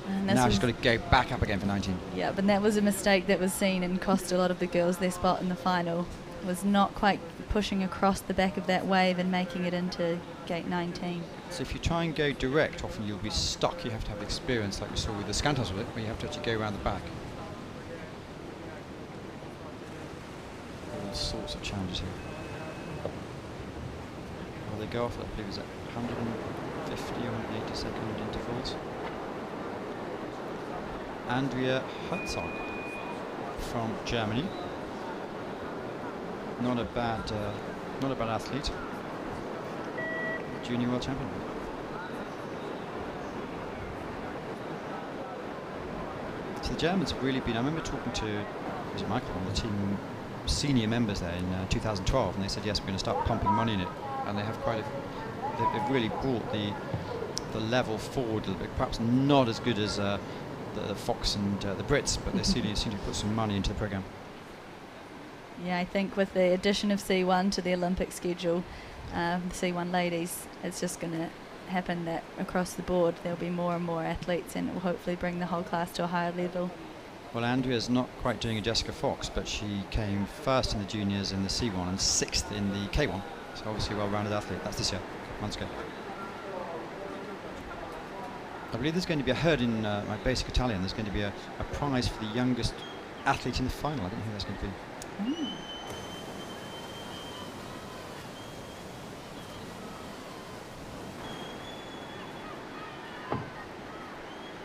[SPEAKER 1] And now she's got to go back up again for 19.
[SPEAKER 3] Yeah, but that was a mistake that was seen and cost a lot of the girls their spot in the final. Was not quite pushing across the back of that wave and making it into gate 19.
[SPEAKER 1] So if you try and go direct, often you'll be stuck. You have to have experience, like we saw with the Scantos with it, where you have to actually go around the back. All sorts of challenges here. Well, they go off, I believe, is at 150 or 180 second intervals. Andrea Herzog from Germany. Not a bad athlete. Junior world champion. So the Germans have really been. I remember talking to Michael, one of the team senior members there in 2012, and they said yes, we're going to start pumping money in it, and they have they've really brought the the level forward a little bit. Perhaps not as good as the Fox and the Brits, but they seem to put some money into the programme.
[SPEAKER 3] Yeah, I think with the addition of C1 to the Olympic schedule, the C1 ladies, it's just going to happen that across the board there'll be more and more athletes, and it will hopefully bring the whole class to a higher level.
[SPEAKER 1] Well, Andrea's not quite doing a Jessica Fox, but she came first in the juniors in the C1 and 6th in the K1. So obviously a well-rounded athlete. That's this year, months ago. I believe there's going to be a herd in my basic Italian. There's going to be a prize for the youngest athlete in the final. I don't know who that's going to be.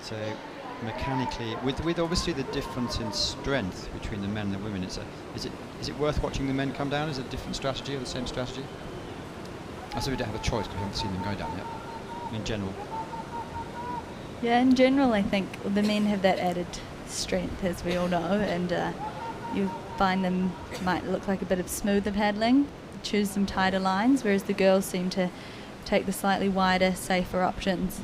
[SPEAKER 1] So mechanically, with obviously the difference in strength between the men and the women, is it worth watching the men come down? Is it a different strategy or the same strategy? I suppose we don't have a choice because we haven't seen them go down yet. In general.
[SPEAKER 3] Yeah, in general, I think the men have that added strength, as we all know, and you find them might look like a bit of smoother paddling, choose some tighter lines, whereas the girls seem to take the slightly wider, safer options.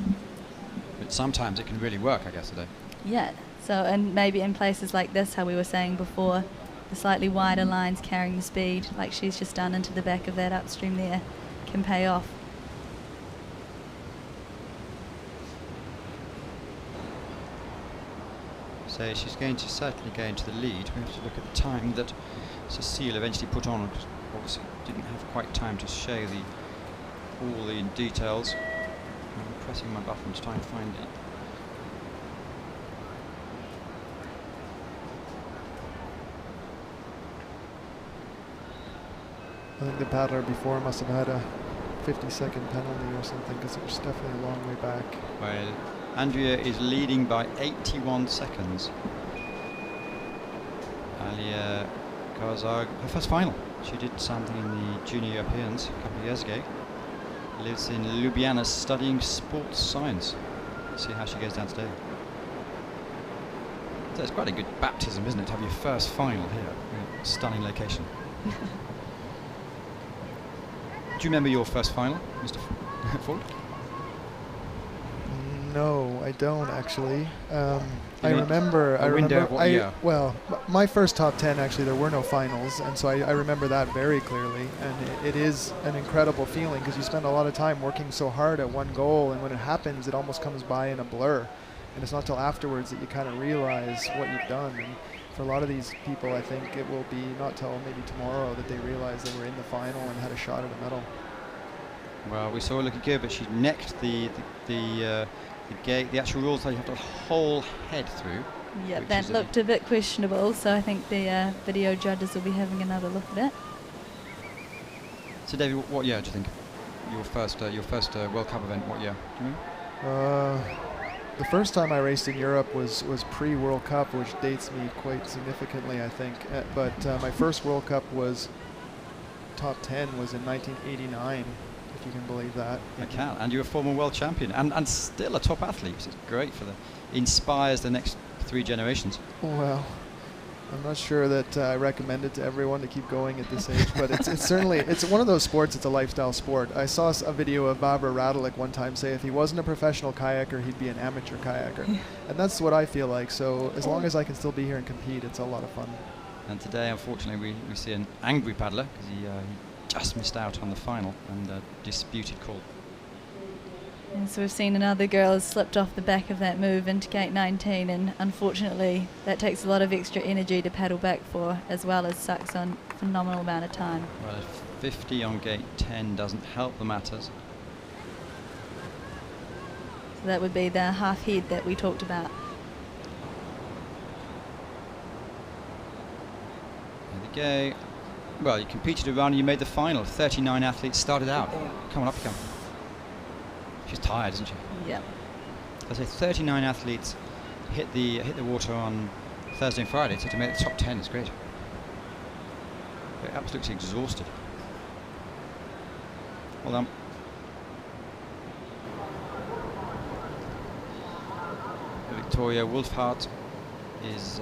[SPEAKER 1] But sometimes it can really work, I guess, today.
[SPEAKER 3] Yeah, so and maybe in places like this, how we were saying before, the slightly wider lines carrying the speed, like she's just done into the back of that upstream there, can pay off.
[SPEAKER 1] So she's going to certainly go into the lead. We have to look at the time that Cecile eventually put on. Obviously didn't have quite time to show all the details. I'm pressing my button to try and find it.
[SPEAKER 2] I think the paddler before must have had a 50-second penalty or something, because it was definitely a long way back.
[SPEAKER 1] Well, Andrea is leading by 81 seconds. Alia Karzag, her first final. She did something in the Junior Europeans a couple of years ago. Lives in Ljubljana studying sports science. Let's see how she goes down today. So it's quite a good baptism, isn't it, to have your first final here. Stunning location. Do you remember your first final, Mr. Ford?
[SPEAKER 2] No, I don't actually. I
[SPEAKER 1] mean
[SPEAKER 2] remember.
[SPEAKER 1] a window of what year?
[SPEAKER 2] Well, my first top 10 actually, there were no finals, and so I remember that very clearly. And it is an incredible feeling because you spend a lot of time working so hard at one goal, and when it happens, it almost comes by in a blur. And it's not till afterwards that you kind of realize what you've done. And for a lot of these people, I think it will be not till maybe tomorrow that they realize they were in the final and had a shot at a medal.
[SPEAKER 1] Well, we saw her looking good, but she necked the gate. The actual rules that you have to whole head through.
[SPEAKER 3] Yeah, that looked a bit questionable, so I think the video judges will be having another look at it.
[SPEAKER 1] So, David, what year do you think? Your first World Cup event, what year? Do you know?
[SPEAKER 2] The first time I raced in Europe was pre-World Cup, which dates me quite significantly, I think. But my first World Cup was top 10 was in 1989, if you can believe that.
[SPEAKER 1] I can, and you're a former world champion and still a top athlete, which is great for inspires the next 3 generations.
[SPEAKER 2] Well, I'm not sure that I recommend it to everyone to keep going at this age, but it's certainly, it's one of those sports, it's a lifestyle sport. I saw a video of Vavra Radalik one time say if he wasn't a professional kayaker, he'd be an amateur kayaker. And that's what I feel like, so as long as I can still be here and compete, it's a lot of fun.
[SPEAKER 1] And today, unfortunately, we see an angry paddler because he just missed out on the final and a disputed call.
[SPEAKER 3] And so we've seen another girl has slipped off the back of that move into gate 19, and unfortunately that takes a lot of extra energy to paddle back for, as well as sucks on a phenomenal amount of time.
[SPEAKER 1] Well, a 50 on gate 10 doesn't help the matters.
[SPEAKER 3] So that would be the half head that we talked about.
[SPEAKER 1] There they go. Well, you competed around and you made the final. 39 athletes started out. Come on, up you come. She's tired, isn't she?
[SPEAKER 3] Yeah.
[SPEAKER 1] I say 39 athletes hit the water on Thursday and Friday, so to make the top 10 is great. They're absolutely exhausted. Well done. Victoria Wolfhart is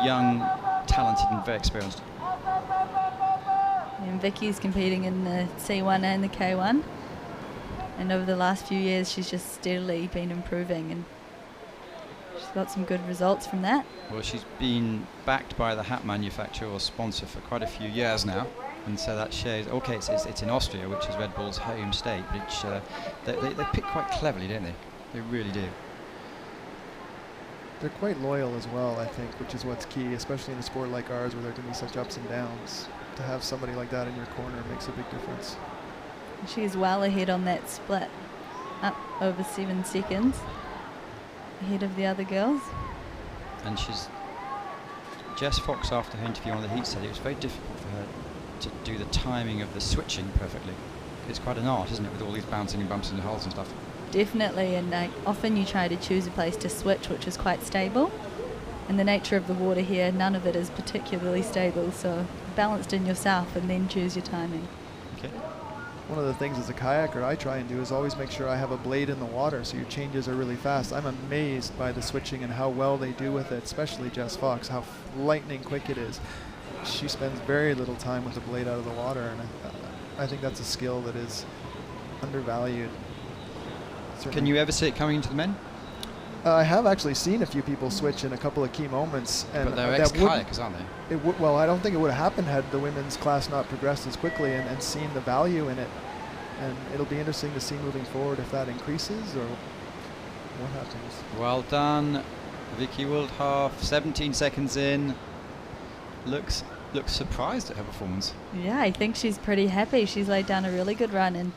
[SPEAKER 1] young, talented and very experienced.
[SPEAKER 3] And Vicky's competing in the C1 and the K1. And over the last few years, she's just steadily been improving, and she's got some good results from that.
[SPEAKER 1] Well, she's been backed by the hat manufacturer or sponsor for quite a few years now, and so that shows. Okay, it's in Austria, which is Red Bull's home state, but they pick quite cleverly, don't they? They really do.
[SPEAKER 2] They're quite loyal as well, I think, which is what's key, especially in a sport like ours where there can be such ups and downs. To have somebody like that in your corner makes a big difference.
[SPEAKER 3] She's well ahead on that split, up over 7 seconds ahead of the other girls.
[SPEAKER 1] And Jess Fox, after her interview on the heat, said it was very difficult for her to do the timing of the switching perfectly. It's quite an art, isn't it, with all these bouncing and bumps and holes and stuff.
[SPEAKER 3] Definitely, and often you try to choose a place to switch which is quite stable. And the nature of the water here, none of it is particularly stable, so balanced in yourself and then choose your timing.
[SPEAKER 1] Okay.
[SPEAKER 2] One of the things as a kayaker I try and do is always make sure I have a blade in the water so your changes are really fast. I'm amazed by the switching and how well they do with it, especially Jess Fox, how lightning quick it is. She spends very little time with the blade out of the water, and I think that's a skill that is undervalued. Certainly.
[SPEAKER 1] Can you ever see it coming into the men?
[SPEAKER 2] I have actually seen a few people switch in a couple of key moments. And
[SPEAKER 1] but they're ex-kayakers, aren't they?
[SPEAKER 2] Well, I don't think it would have happened had the women's class not progressed as quickly and seen the value in it. And it'll be interesting to see moving forward if that increases or what happens.
[SPEAKER 1] Well done, Vicky Wildhoff. 17 seconds in. Looks surprised at her performance.
[SPEAKER 3] Yeah, I think she's pretty happy. She's laid down a really good run, and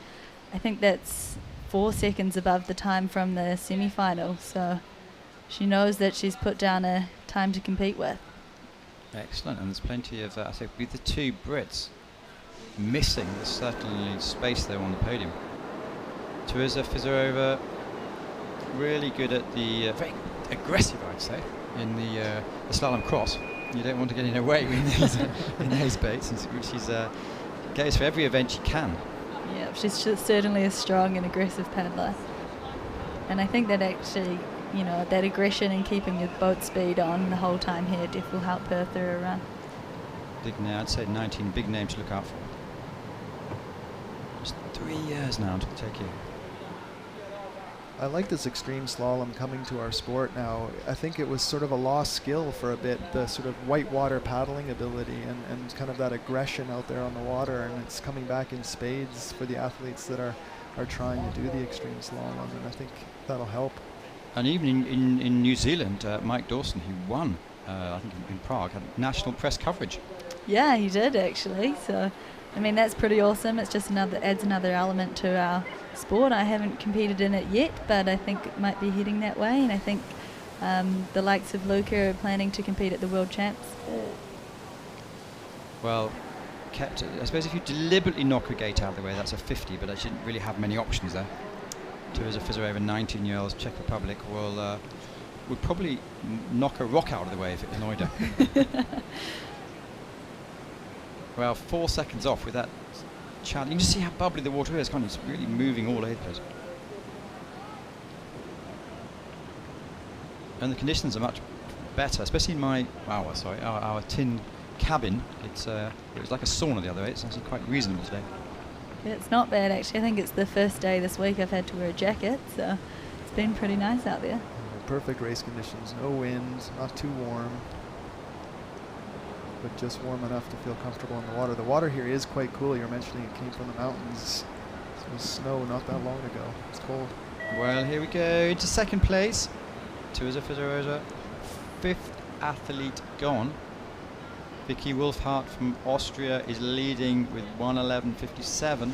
[SPEAKER 3] I think that's 4 seconds above the time from the semi-final, so she knows that she's put down a time to compete with.
[SPEAKER 1] Excellent, and there's plenty of, I think, with the two Brits missing, there's certainly space there on the podium. Teresa Fizerova, really good at the, very aggressive, I'd say, in the slalom cross. You don't want to get in her way in those baits, and she's goes for every event she can.
[SPEAKER 3] Yeah, she's certainly a strong and aggressive paddler. And I think that actually, that aggression and keeping your boat speed on the whole time here will help her through a run.
[SPEAKER 1] I'd say 19 big names to look out for. Just 3 years now until Tokyo.
[SPEAKER 2] I like this extreme slalom coming to our sport now. I think it was sort of a lost skill for a bit, the sort of whitewater paddling ability and kind of that aggression out there on the water, and it's coming back in spades for the athletes that are trying to do the extreme slalom, and I think that'll help.
[SPEAKER 1] And even in New Zealand, Mike Dawson, who won, I think in Prague, had national press coverage.
[SPEAKER 3] Yeah, he did actually. So, I mean, that's pretty awesome. It's just adds another element to our sport. I haven't competed in it yet, but I think it might be heading that way, and I think the likes of Luca are planning to compete at the World Champs.
[SPEAKER 1] Well, I suppose if you deliberately knock a gate out of the way, that's a 50, but I shouldn't really have many options there. Teresa Fizerova, 19-year-old, Czech Republic, would probably knock a rock out of the way if it annoyed her. Well, 4 seconds off with that challenge. You can just see how bubbly the water is, can't you? It's really moving all over the place. And the conditions are much better, especially in our tin cabin. It was like a sauna the other day. It's actually quite reasonable today.
[SPEAKER 3] Yeah, it's not bad actually. I think it's the first day this week I've had to wear a jacket, so it's been pretty nice out there.
[SPEAKER 2] Perfect race conditions, no wind, not too warm, but just warm enough to feel comfortable in the water. The water here is quite cool. You're mentioning it came from the mountains. It was snow not that long ago. It's cold.
[SPEAKER 1] Well, here we go into second place. Teresa Fizerova, 5th athlete gone. Vicky Wolfhart from Austria is leading with 1:11.57.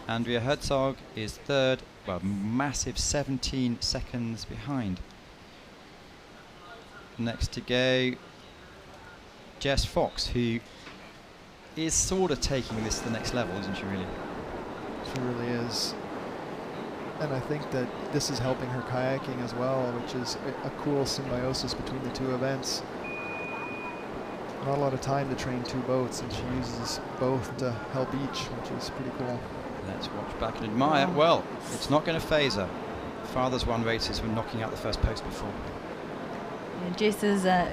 [SPEAKER 1] Andrea Herzog is 3rd, well, massive 17 seconds behind. Next to go, Jess Fox, who is sort of taking this to the next level, isn't she, really?
[SPEAKER 2] She really is. And I think that this is helping her kayaking as well, which is a cool symbiosis between the two events. Not a lot of time to train two boats, and she uses both to help each, which is pretty cool.
[SPEAKER 1] Let's watch back and admire. Well, it's not going to phase her. Father's won races when knocking out the first post before.
[SPEAKER 3] Yeah, Jess is a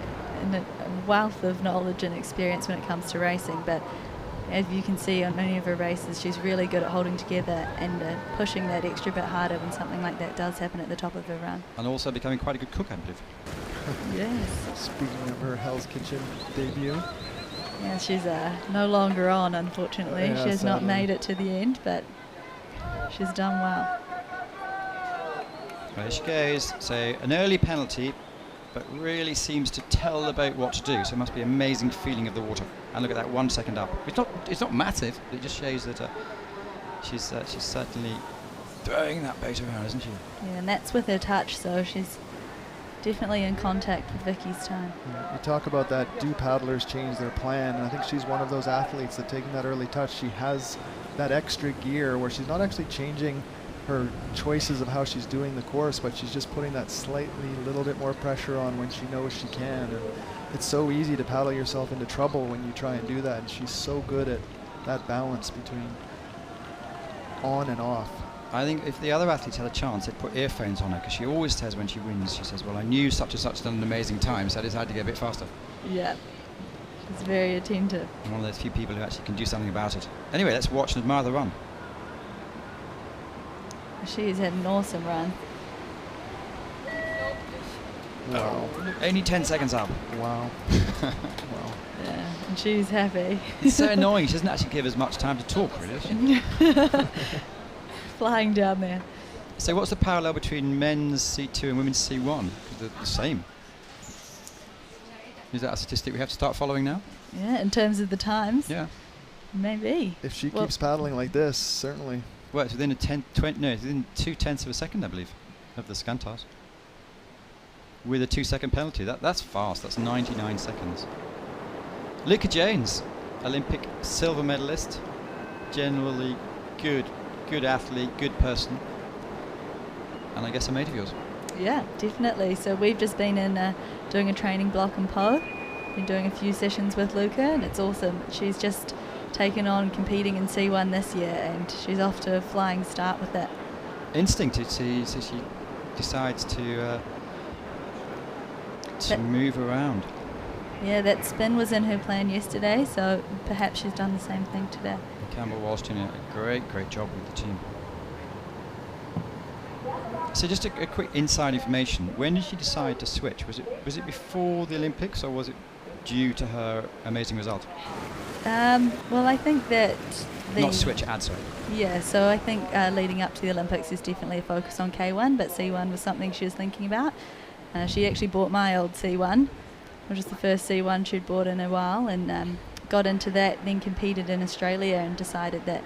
[SPEAKER 3] wealth of knowledge and experience when it comes to racing, but as you can see on many of her races, she's really good at holding together and pushing that extra bit harder when something like that does happen at the top of her run.
[SPEAKER 1] And also becoming quite a good cook, I believe.
[SPEAKER 3] Yes.
[SPEAKER 2] Speaking of her Hell's Kitchen debut.
[SPEAKER 3] Yeah, she's no longer on, unfortunately.
[SPEAKER 2] Yeah,
[SPEAKER 3] she has not
[SPEAKER 2] sadly.
[SPEAKER 3] made it to the end, but she's done well.
[SPEAKER 1] There she goes. So an early penalty, but really seems to tell the boat what to do. So it must be amazing feeling of the water. And look at that, 1 second up. It's not massive. It just shows that she's certainly throwing that boat around, isn't she?
[SPEAKER 3] Yeah, and that's with her touch, so she's definitely in contact with Vicky's time.
[SPEAKER 2] You talk about that, do paddlers change their plan? And I think she's one of those athletes that taking that early touch, she has that extra gear where she's not actually changing her choices of how she's doing the course, but she's just putting that slightly little bit more pressure on when she knows she can. And it's so easy to paddle yourself into trouble when you try and do that, and she's so good at that balance between on and off.
[SPEAKER 1] I think if the other athletes had a chance, they'd put earphones on her, because she always says when she wins, she says, well, I knew such and such done an amazing time, so I decided to get a bit faster.
[SPEAKER 3] Yeah, she's very attentive.
[SPEAKER 1] I'm one of those few people who actually can do something about it. Anyway, let's watch and admire the run.
[SPEAKER 3] She's had an awesome run.
[SPEAKER 2] Wow.
[SPEAKER 1] Only 10 seconds up.
[SPEAKER 2] Wow. Wow.
[SPEAKER 3] Yeah, and she's happy.
[SPEAKER 1] It's so annoying. She doesn't actually give us much time to talk, really, does she?
[SPEAKER 3] Flying down there.
[SPEAKER 1] So what's the parallel between men's C2 and women's C1? Because they're the same. Is that a statistic we have to start following now?
[SPEAKER 3] Yeah, in terms of the times.
[SPEAKER 1] Yeah.
[SPEAKER 3] Maybe.
[SPEAKER 2] If she
[SPEAKER 3] Well-
[SPEAKER 2] keeps paddling like this, certainly.
[SPEAKER 1] Well, it's within it's within 0.2 of a second, I believe, of the Scantars. With a 2-second penalty. That's fast. That's 99 seconds. Luca Jones, Olympic silver medalist. Generally good athlete, good person. And I guess a mate of yours.
[SPEAKER 3] Yeah, definitely. So we've just been in doing a training block in Po. Been doing a few sessions with Luca, and it's awesome. She's just taken on competing in C1 this year, and she's off to a flying start with it.
[SPEAKER 1] Instinct, so she decides to move around.
[SPEAKER 3] Yeah, that spin was in her plan yesterday, so perhaps she's done the same thing today.
[SPEAKER 1] Campbell Walsh doing a great job with the team. So just a quick inside information. When did she decide to switch? Was it before the Olympics, or was it due to her amazing result?
[SPEAKER 3] Well, I think that
[SPEAKER 1] Not switch, add, sorry.
[SPEAKER 3] Yeah, so I think leading up to the Olympics is definitely a focus on K1, but C1 was something she was thinking about. She actually bought my old C1, which is the first C1 she'd bought in a while, and got into that, then competed in Australia and decided that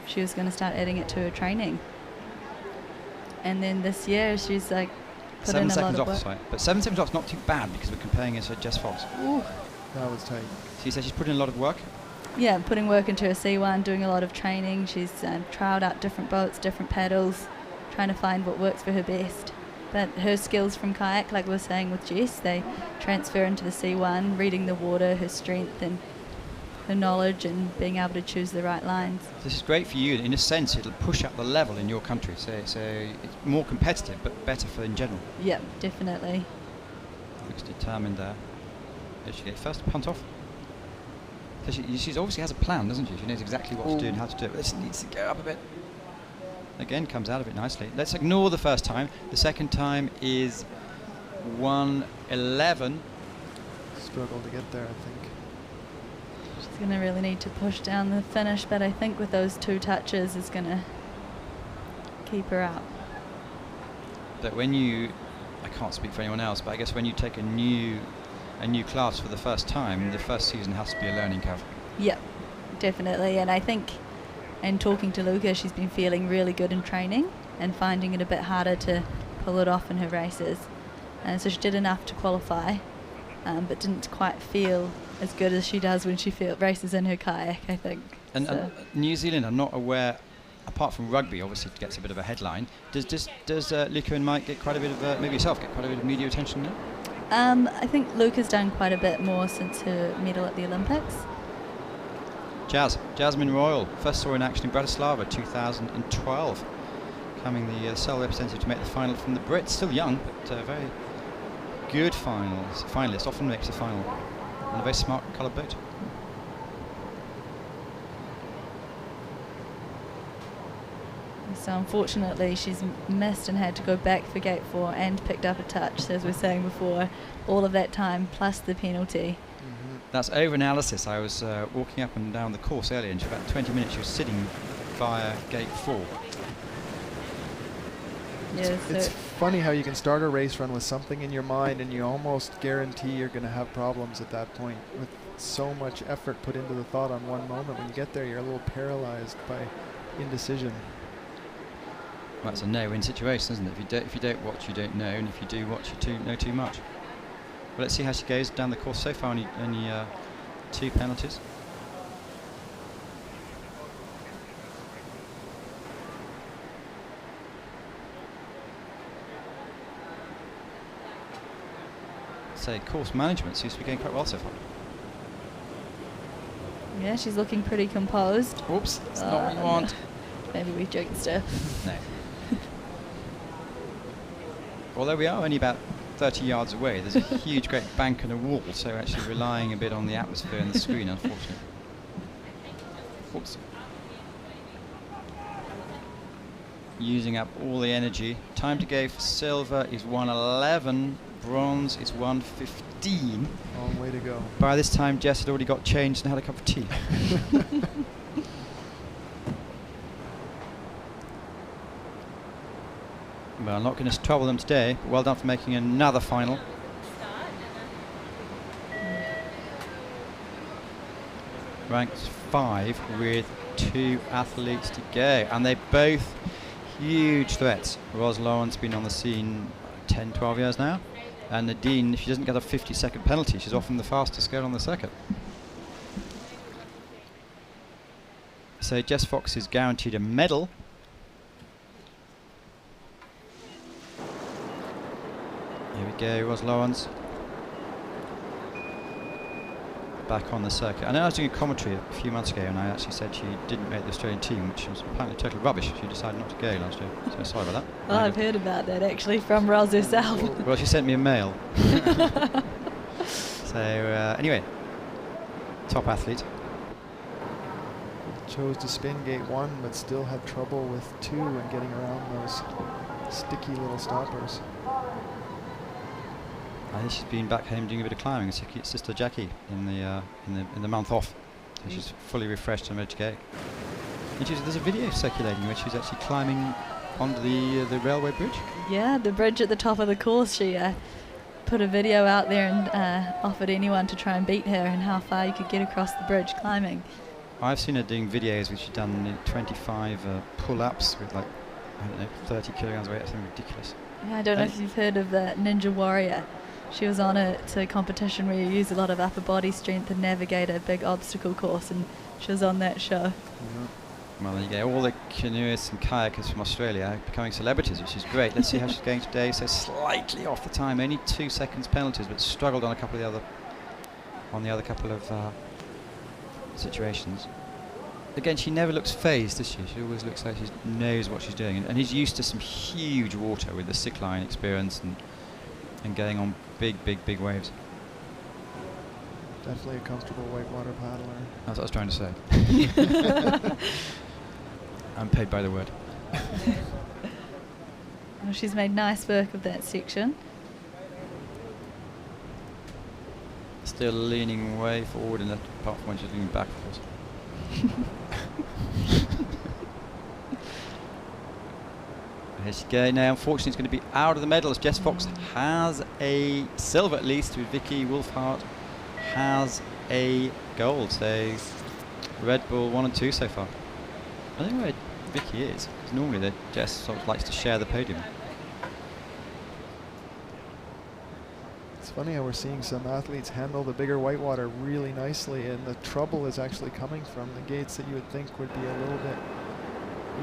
[SPEAKER 3] she was going to start adding it to her training. And then this year she's like put
[SPEAKER 1] 7
[SPEAKER 3] in a lot
[SPEAKER 1] seconds
[SPEAKER 3] of
[SPEAKER 1] off,
[SPEAKER 3] work.
[SPEAKER 1] sorry. But 7 seconds off is not too bad, because we're comparing it to Jess Fox.
[SPEAKER 3] Ooh.
[SPEAKER 2] That was tight.
[SPEAKER 1] So you said she's put in a lot of work.
[SPEAKER 3] Yeah, putting work into her C1, doing a lot of training. She's trialled out different boats, different paddles, trying to find what works for her best. But her skills from kayak, like we were saying with Jess, they transfer into the C1, reading the water, her strength and her knowledge and being able to choose the right lines.
[SPEAKER 1] This is great for you. In a sense, it'll push up the level in your country. So it's more competitive, but better for in general.
[SPEAKER 3] Yep, definitely.
[SPEAKER 1] Looks determined there. There she goes. First punt off. So she obviously has a plan, doesn't she? She knows exactly what to do and how to do it. But this needs to go up a bit. Again, comes out of it nicely. Let's ignore the first time. The second time is 1:11.
[SPEAKER 2] Struggled to get there, I think.
[SPEAKER 3] She's going to really need to push down the finish, but I think with those 2 touches is going to keep her up.
[SPEAKER 1] But when I can't speak for anyone else, but I guess when you take a new class for the first time, the first season has to be a learning curve.
[SPEAKER 3] Yep, definitely. And I think in talking to Luca, she's been feeling really good in training and finding it a bit harder to pull it off in her races. And so she did enough to qualify, but didn't quite feel as good as she does when she races in her kayak, I think.
[SPEAKER 1] And New Zealand, I'm not aware, apart from rugby, obviously it gets a bit of a headline. Does Luca and Mike get quite a bit of, maybe yourself, get quite a bit of media attention now?
[SPEAKER 3] I think Luca's done quite a bit more since her medal at the Olympics.
[SPEAKER 1] Jasmine Royal, first saw in action in Bratislava 2012, becoming the sole representative to make the final from the Brits. Still young, but very good finalist, often makes the final. And a very smart coloured boat.
[SPEAKER 3] So unfortunately she's missed and had to go back for gate 4 and picked up a touch. So as we were saying before, all of that time plus the penalty.
[SPEAKER 1] That's over-analysis. I was walking up and down the course earlier, and for about 20 minutes she was sitting via gate 4.
[SPEAKER 3] Yeah,
[SPEAKER 2] It's funny how you can start a race run with something in your mind and you almost guarantee you're going to have problems at that point. With so much effort put into the thought on one moment, when you get there you're a little paralyzed by indecision.
[SPEAKER 1] Well, that's a no-win situation, isn't it? If you don't watch, you don't know, and if you do watch, you know too much. Well, let's see how she goes down the course. So far, only 2 penalties. So course management seems to be going quite well so far.
[SPEAKER 3] Yeah, she's looking pretty composed.
[SPEAKER 1] Oops, that's not what you want.
[SPEAKER 3] Maybe we jinxed her.
[SPEAKER 1] No. Although we are only about 30 yards away, there's a huge great bank and a wall, so we're actually relying a bit on the atmosphere and the screen, unfortunately. Oops. Using up all the energy. Time to go for silver is 1:11, bronze is 1:15.
[SPEAKER 2] Long way to go.
[SPEAKER 1] By this time, Jess had already got changed and had a cup of tea. Well, I'm not going to trouble them today, but well done for making another final. Ranked 5 with 2 athletes to go, and they both huge threats. Ros Lawrence been on the scene 10, 12 years now, and Nadine, if she doesn't get a 50-second penalty, she's often the fastest girl on the circuit. So Jess Fox is guaranteed a medal. Here we go, Ros Lawrence. Back on the circuit. I know I was doing a commentary a few months ago and I actually said she didn't make the Australian team, which was apparently total rubbish. She decided not to go last year, so sorry about that.
[SPEAKER 3] Oh, I've heard about that actually from Ros herself.
[SPEAKER 1] Well, she sent me a mail. So anyway, top athlete.
[SPEAKER 2] Chose to spin gate 1 but still had trouble with 2 and getting around those sticky little stoppers.
[SPEAKER 1] I think she's been back home doing a bit of climbing with sister Jackie in the month off. So she's fully refreshed and ready to go. And there's a video circulating where she's actually climbing onto the railway bridge.
[SPEAKER 3] Yeah, the bridge at the top of the course. She put a video out there and offered anyone to try and beat her and how far you could get across the bridge climbing.
[SPEAKER 1] I've seen her doing videos which she's done 25 pull-ups with like, I don't know, 30 kilograms weight, something ridiculous.
[SPEAKER 3] Yeah, I don't know if you've heard of the Ninja Warrior. She was on a competition where you use a lot of upper body strength and navigate a big obstacle course, and she was on that show.
[SPEAKER 1] Well, there you go. All the canoeists and kayakers from Australia are becoming celebrities, which is great. Let's see how she's going today. So slightly off the time, only 2 seconds penalties, but struggled on the other couple of situations. Again, she never looks phased, does she? She always looks like she knows what she's doing, and he's used to some huge water with the sick line experience and going on big waves.
[SPEAKER 2] Definitely a comfortable whitewater paddler.
[SPEAKER 1] That's what I was trying to say. I'm paid by the word.
[SPEAKER 3] Well, she's made nice work of that section.
[SPEAKER 1] Still leaning way forward, and apart from when she's leaning back, of course. Here she goes now. Unfortunately, it's going to be out of the medals. Jess Fox has a silver, at least, with Vicky Wolfhart has a gold. So Red Bull 1 and 2 so far. I don't know where Vicky is, because normally Jess sort of likes to share the podium.
[SPEAKER 2] It's funny how we're seeing some athletes handle the bigger whitewater really nicely, and the trouble is actually coming from the gates that you would think would be a little bit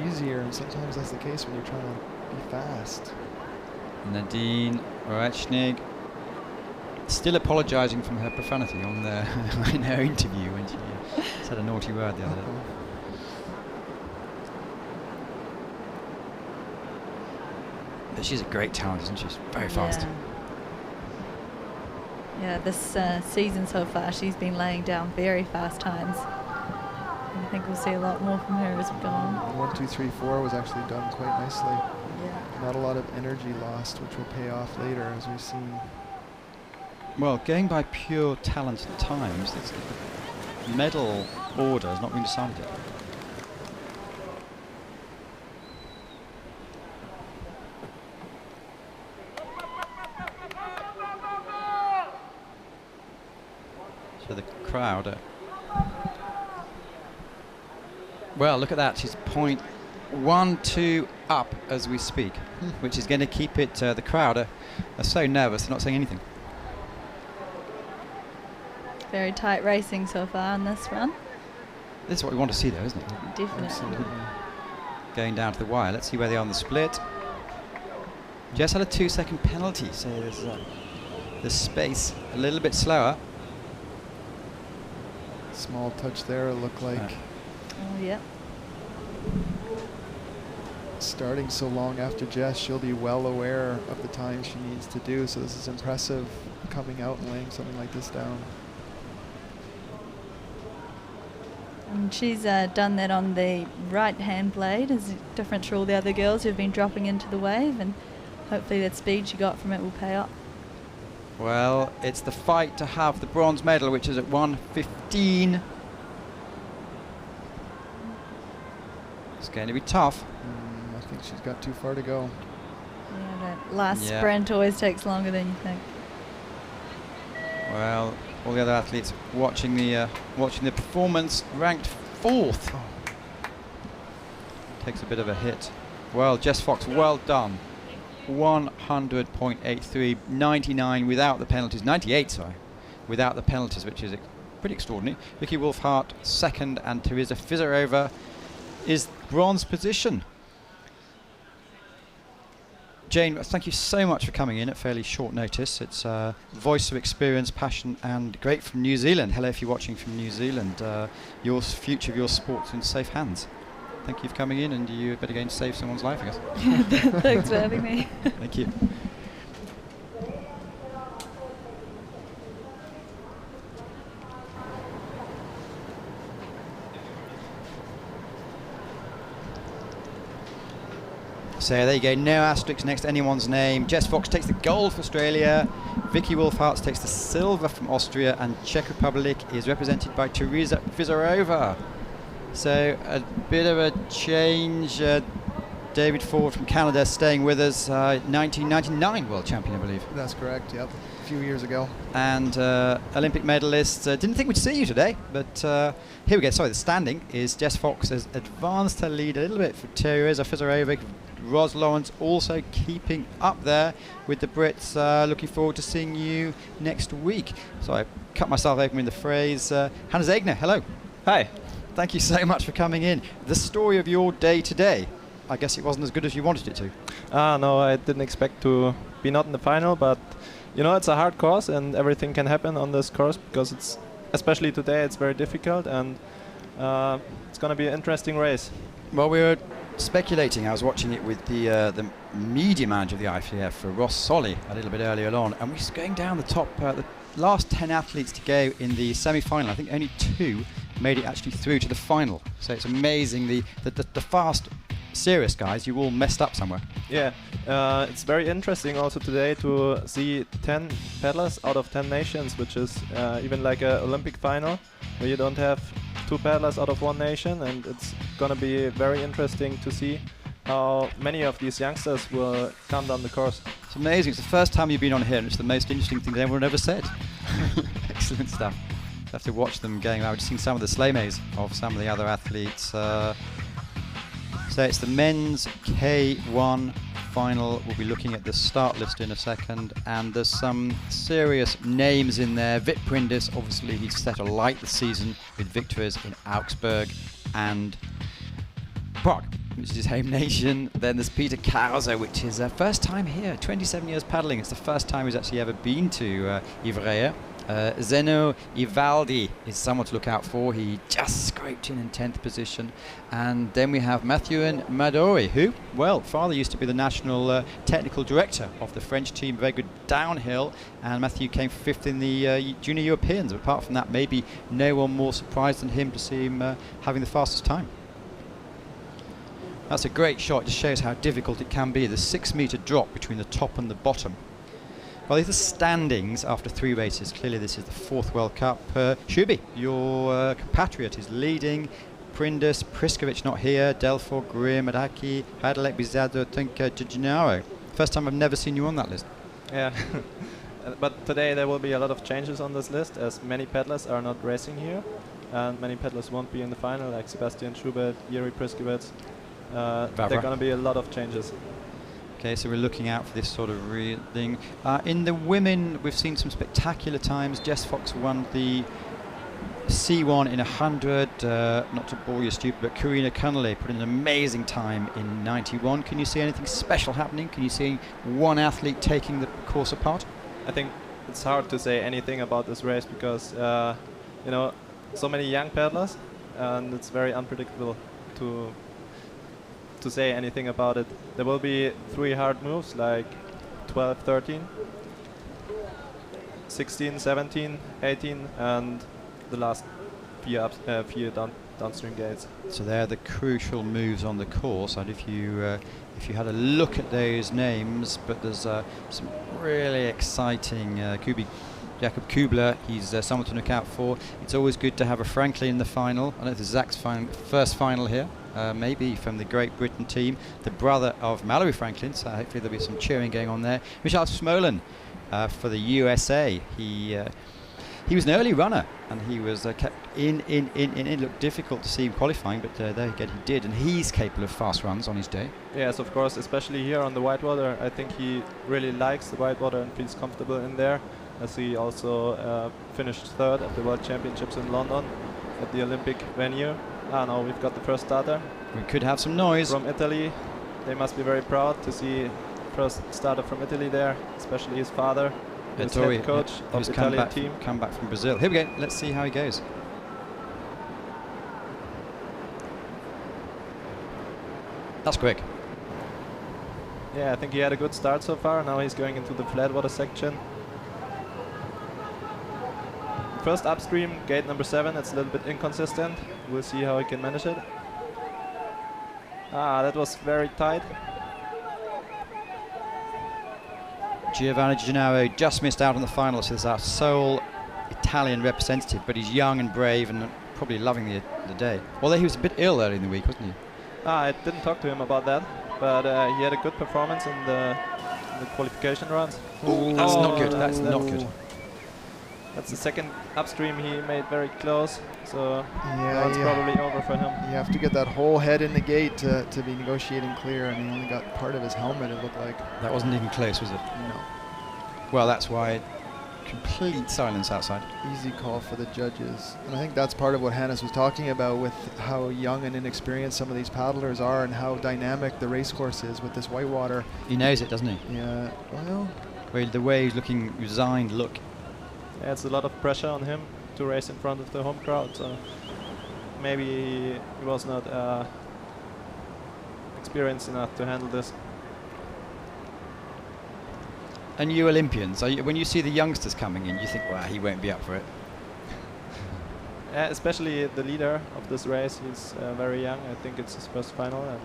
[SPEAKER 2] easier, and sometimes that's the case when you're trying to be fast.
[SPEAKER 1] Nadine Orechnig still apologising from her profanity on in her interview when she said a naughty word the other day. But she's a great talent, isn't she? She's very fast.
[SPEAKER 3] Yeah, this season so far she's been laying down very fast times. think we'll see a lot more from her as we go on.
[SPEAKER 2] 1, 2, 3, 4 was actually done quite nicely.
[SPEAKER 3] Yeah.
[SPEAKER 2] Not a lot of energy lost, which will pay off later, as we've seen.
[SPEAKER 1] Well, going by pure talent at times, the medal order has not been decided yet. So the crowd well, look at that. She's 0.12 up as we speak, which is going to keep it. The crowd are so nervous, they're not saying anything.
[SPEAKER 3] Very tight racing so far on this run.
[SPEAKER 1] This is what we want to see, though, isn't it?
[SPEAKER 3] Definitely.
[SPEAKER 2] Absolutely.
[SPEAKER 1] Going down to the wire. Let's see where they are on the split. Jess had a 2-second penalty, so there's the space a little bit slower.
[SPEAKER 2] Small touch there, it looked like.
[SPEAKER 3] Oh, yeah.
[SPEAKER 2] Starting so long after Jess, she'll be well aware of the time she needs to do, so this is impressive, coming out and laying something like this down.
[SPEAKER 3] And she's done that on the right-hand blade, as different to all the other girls who've been dropping into the wave, and hopefully that speed she got from it will pay off.
[SPEAKER 1] Well, it's the fight to have the bronze medal, which is at 1:15. It's going to be tough.
[SPEAKER 2] I think she's got too far to go.
[SPEAKER 3] Yeah, that last sprint always takes longer than you think.
[SPEAKER 1] Well, all the other athletes watching the performance, ranked 4th. Takes a bit of a hit. Well, Jess Fox, well done. 100.83, 99 without the penalties, 98, sorry, without the penalties, which is pretty extraordinary. Vicky Wolfhart second, and Teresa Fizarova is bronze position. Jane, thank you so much for coming in at fairly short notice. It's a voice of experience, passion, and great from New Zealand. Hello if you're watching from New Zealand. Your future of your sport's in safe hands. Thank you for coming in, and you better go and save someone's life, I guess.
[SPEAKER 3] Thanks for having me.
[SPEAKER 1] Thank you. So there you go, no asterisks next to anyone's name. Jess Fox takes the gold for Australia. Vicky Wolfhart takes the silver from Austria, and Czech Republic is represented by Teresa Fizarova. So a bit of a change. David Ford from Canada staying with us, 1999 world champion, I believe.
[SPEAKER 2] That's correct, yep. A few years ago.
[SPEAKER 1] And Olympic medalist. Didn't think we'd see you today, but here we go. Sorry, the standing is Jess Fox has advanced her lead a little bit for Teresa Fizarova. Ros Lawrence also keeping up there with the Brits. Looking forward to seeing you next week. So I cut myself open with the phrase. Hannah Zegner, hello.
[SPEAKER 4] Hi.
[SPEAKER 1] Thank you so much for coming in. The story of your day today, I guess it wasn't as good as you wanted it to.
[SPEAKER 4] No, I didn't expect to be not in the final, but you know, it's a hard course and everything can happen on this course because it's, especially today, it's very difficult, and it's going to be an interesting race.
[SPEAKER 1] Well, we were speculating. I was watching it with the media manager of the IFF, Ross Solly, a little bit earlier on, and we're just going down the top, the last 10 athletes to go in the semi-final. I think only 2 made it actually through to the final. So it's amazing the fast, serious guys, you all messed up somewhere.
[SPEAKER 4] Yeah, it's very interesting also today to see 10 paddlers out of 10 nations, which is even like an Olympic final where you don't have 2 paddlers out of 1 nation, and it's gonna be very interesting to see how many of these youngsters will come down the course.
[SPEAKER 1] It's amazing. It's the first time you've been on here, and it's the most interesting thing anyone ever said. Excellent stuff. I have to watch them going. I've just seen some of the sleigh maze of some of the other athletes. So it's the men's K1 final. We'll be looking at the start list in a second, and there's some serious names in there. Vit Prindis, obviously he's set alight this season with victories in Augsburg and Prague, which is his home nation. Then there's Peter Kauser, which is first time here, 27 years paddling. It's the first time he's actually ever been to Ivrea. Zeno Ivaldi is someone to look out for. He just scraped in 10th position. And then we have Mathieu and Madori, who, well, father used to be the national technical director of the French team, very good downhill. And Mathieu came 5th in the Junior Europeans. But apart from that, maybe no one more surprised than him to see him having the fastest time. That's a great shot. It just shows how difficult it can be. The 6-meter drop between the top and the bottom. Well, these are standings after 3 races. Clearly, this is the 4th World Cup. Shubi, your compatriot, is leading. Prindus, Priskovic not here. Delfor, Grimm, Adaki, Hadelek, Bizardo, Tinka, Gennaro. First time I've never seen you on that list.
[SPEAKER 4] Yeah, but today there will be a lot of changes on this list, as many paddlers are not racing here, and many paddlers won't be in the final, like Sebastian Schubert, Jiri Priskovic. There are going to be a lot of changes.
[SPEAKER 1] Okay, so we're looking out for this sort of thing. In the women, we've seen some spectacular times. Jess Fox won the C1 in 100. Not to bore you, stupid, but Karina Connolly put in an amazing time in 91. Can you see anything special happening? Can you see one athlete taking the course apart?
[SPEAKER 4] I think it's hard to say anything about this race because, you know, so many young paddlers, and it's very unpredictable to say anything about it. There will be 3 hard moves like 12, 13, 16, 17, 18, and the last few downstream gates.
[SPEAKER 1] So they're the crucial moves on the course, and if you had a look at those names, but there's some really exciting Jakob Kubler, he's someone to look out for. It's always good to have a Franklin in the final. I know this is Zach's first final here, maybe from the Great Britain team, the brother of Mallory Franklin, so hopefully there'll be some cheering going on there. Michal Smolan for the USA. He was an early runner, and he was kept in. It looked difficult to see him qualifying, but there again he did, and he's capable of fast runs on his day.
[SPEAKER 4] Yes, of course, especially here on the whitewater. I think he really likes the whitewater and feels comfortable in there, as he also finished 3rd at the World Championships in London at the Olympic venue. Now we've got the first starter.
[SPEAKER 1] We could have some noise.
[SPEAKER 4] From Italy. They must be very proud to see first starter from Italy there, especially his father. He's head coach of the Italian team.
[SPEAKER 1] Come back from Brazil. Here we go. Let's see how he goes. That's quick.
[SPEAKER 4] Yeah, I think he had a good start so far. Now he's going into the flat water section. First upstream, gate number 7. It's a little bit inconsistent. We'll see how he can manage it. That was very tight.
[SPEAKER 1] Giovanni Gennaro just missed out on the final. So this is our sole Italian representative, but he's young and brave and probably loving the day. Although he was a bit ill early in the week, wasn't he?
[SPEAKER 4] I didn't talk to him about that, but he had a good performance in the qualification runs.
[SPEAKER 1] Ooh, that's not good. That's not good.
[SPEAKER 4] That's the second upstream he made very close, so
[SPEAKER 2] yeah,
[SPEAKER 4] it's probably over for him.
[SPEAKER 2] You have to get that whole head in the gate to be negotiating clear, and he only got part of his helmet, it looked like.
[SPEAKER 1] That wasn't even close, was it?
[SPEAKER 2] No.
[SPEAKER 1] Well, that's why complete silence outside.
[SPEAKER 2] Easy call for the judges. And I think that's part of what Hannes was talking about with how young and inexperienced some of these paddlers are and how dynamic the race course is with this whitewater.
[SPEAKER 1] He knows it, doesn't he?
[SPEAKER 2] Yeah, well.
[SPEAKER 1] The way he's looking resigned look.
[SPEAKER 4] Yeah, it's a lot of pressure on him to race in front of the home crowd, so maybe he was not experienced enough to handle this.
[SPEAKER 1] And you Olympians, when you see the youngsters coming in, you think, well, he won't be up for it.
[SPEAKER 4] Especially the leader of this race, he's very young. I think it's his first final, and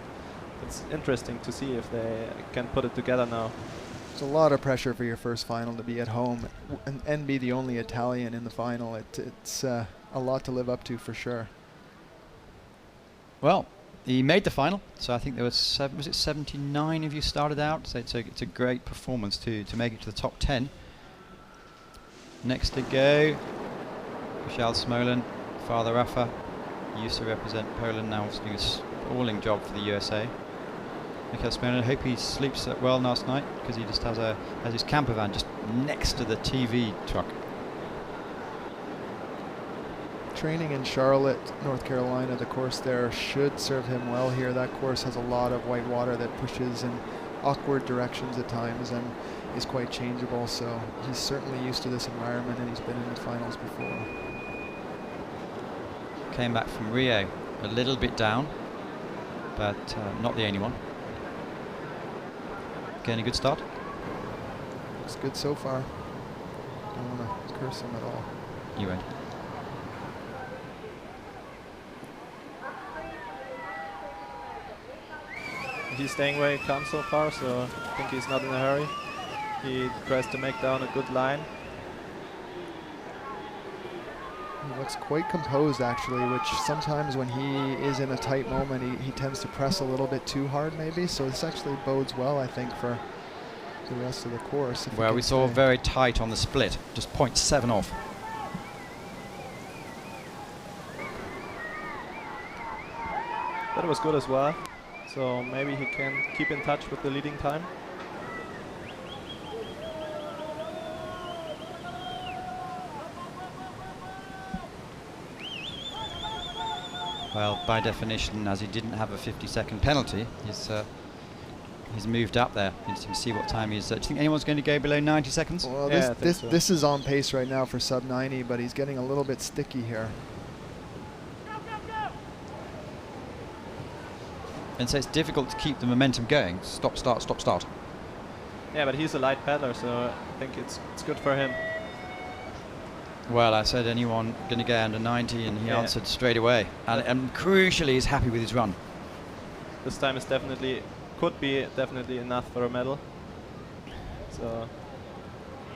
[SPEAKER 4] it's interesting to see if they can put it together now.
[SPEAKER 2] It's a lot of pressure for your first final to be at home and be the only Italian in the final. It's a lot to live up to for sure.
[SPEAKER 1] Well, he made the final, so I think there was 79 of you started out, so it's a great performance to make it to the top 10. Next to go, Michal Smolan, Father Rafa, used to represent Poland, now doing a sprawling job for the USA. Michal Smolan, I hope he sleeps well last night, because he just has his camper van just next to the TV truck.
[SPEAKER 2] Training in Charlotte, North Carolina, the course there should serve him well here. That course has a lot of white water that pushes and awkward directions at times and is quite changeable. So he's certainly used to this environment, and he's been in the finals before.
[SPEAKER 1] Came back from Rio a little bit down, but not the only one. Getting a good start.
[SPEAKER 2] Looks good so far. Don't want to curse him at all.
[SPEAKER 1] You won't.
[SPEAKER 4] He's staying where he comes so far, so I think he's not in a hurry. He tries to make down a good line.
[SPEAKER 2] He looks quite composed, actually, which sometimes when he is in a tight moment, he tends to press a little bit too hard, maybe. So this actually bodes well, I think, for the rest of the course.
[SPEAKER 1] Well, we saw very tight on the split, just 0.7 off.
[SPEAKER 4] That was good as well. So maybe he can keep in touch with the leading time.
[SPEAKER 1] Well, by definition, as he didn't have a 50-second penalty, he's moved up there. You can see what time he's. Do you think anyone's going to go below 90 seconds?
[SPEAKER 2] Well,
[SPEAKER 4] Yeah,
[SPEAKER 2] this is on pace right now for sub 90, but he's getting a little bit sticky here.
[SPEAKER 1] And so it's difficult to keep the momentum going. Stop, start, stop, start.
[SPEAKER 4] Yeah, but he's a light paddler, so I think it's good for him.
[SPEAKER 1] Well, I said anyone going to go under 90, and he
[SPEAKER 4] Yeah.
[SPEAKER 1] answered straight away. And crucially, he's happy with his run.
[SPEAKER 4] This time is could be definitely enough for a medal. So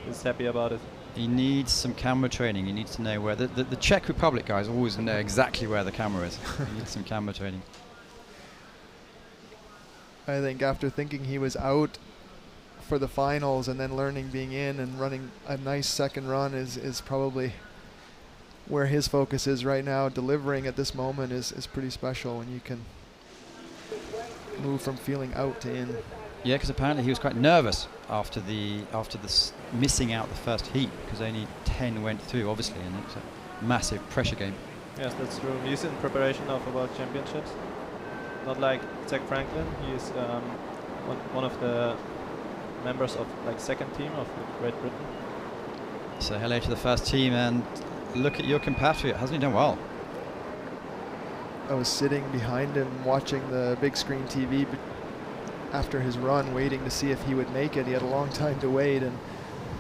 [SPEAKER 4] he's happy about it.
[SPEAKER 1] He needs some camera training. He needs to know where the Czech Republic guys always know exactly where the camera is. He needs some camera training.
[SPEAKER 2] I think after thinking he was out for the finals and then learning being in and running a nice second run is probably where his focus is right now. Delivering at this moment is pretty special when you can move from feeling out to in.
[SPEAKER 1] Yeah, because apparently he was quite nervous after missing out the first heat, because only 10 went through, obviously, and it's a massive pressure game.
[SPEAKER 4] Yes, that's true. He's in preparation now for World Championships. Not like Zach Franklin. He's one of the members of second team of Great Britain.
[SPEAKER 1] So hello to the first team, and look at your compatriot. Hasn't he done well?
[SPEAKER 2] I was sitting behind him watching the big screen TV after his run, waiting to see if he would make it. He had a long time to wait, and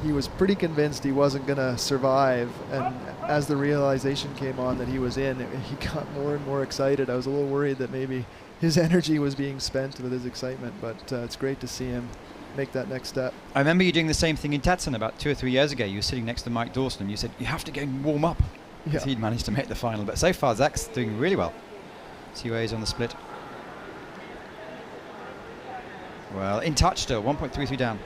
[SPEAKER 2] he was pretty convinced he wasn't going to survive. And as the realization came on that he was in, he got more and more excited. I was a little worried that maybe his energy was being spent with his excitement, but it's great to see him make that next step.
[SPEAKER 1] I remember you doing the same thing in Tatson about 2 or 3 years ago. You were sitting next to Mike Dawson, and you said, you have to go and warm up. Because he'd managed to make the final. But so far, Zach's doing really well. 2 A's on the split. Well, in touch still, 1.33 down. Do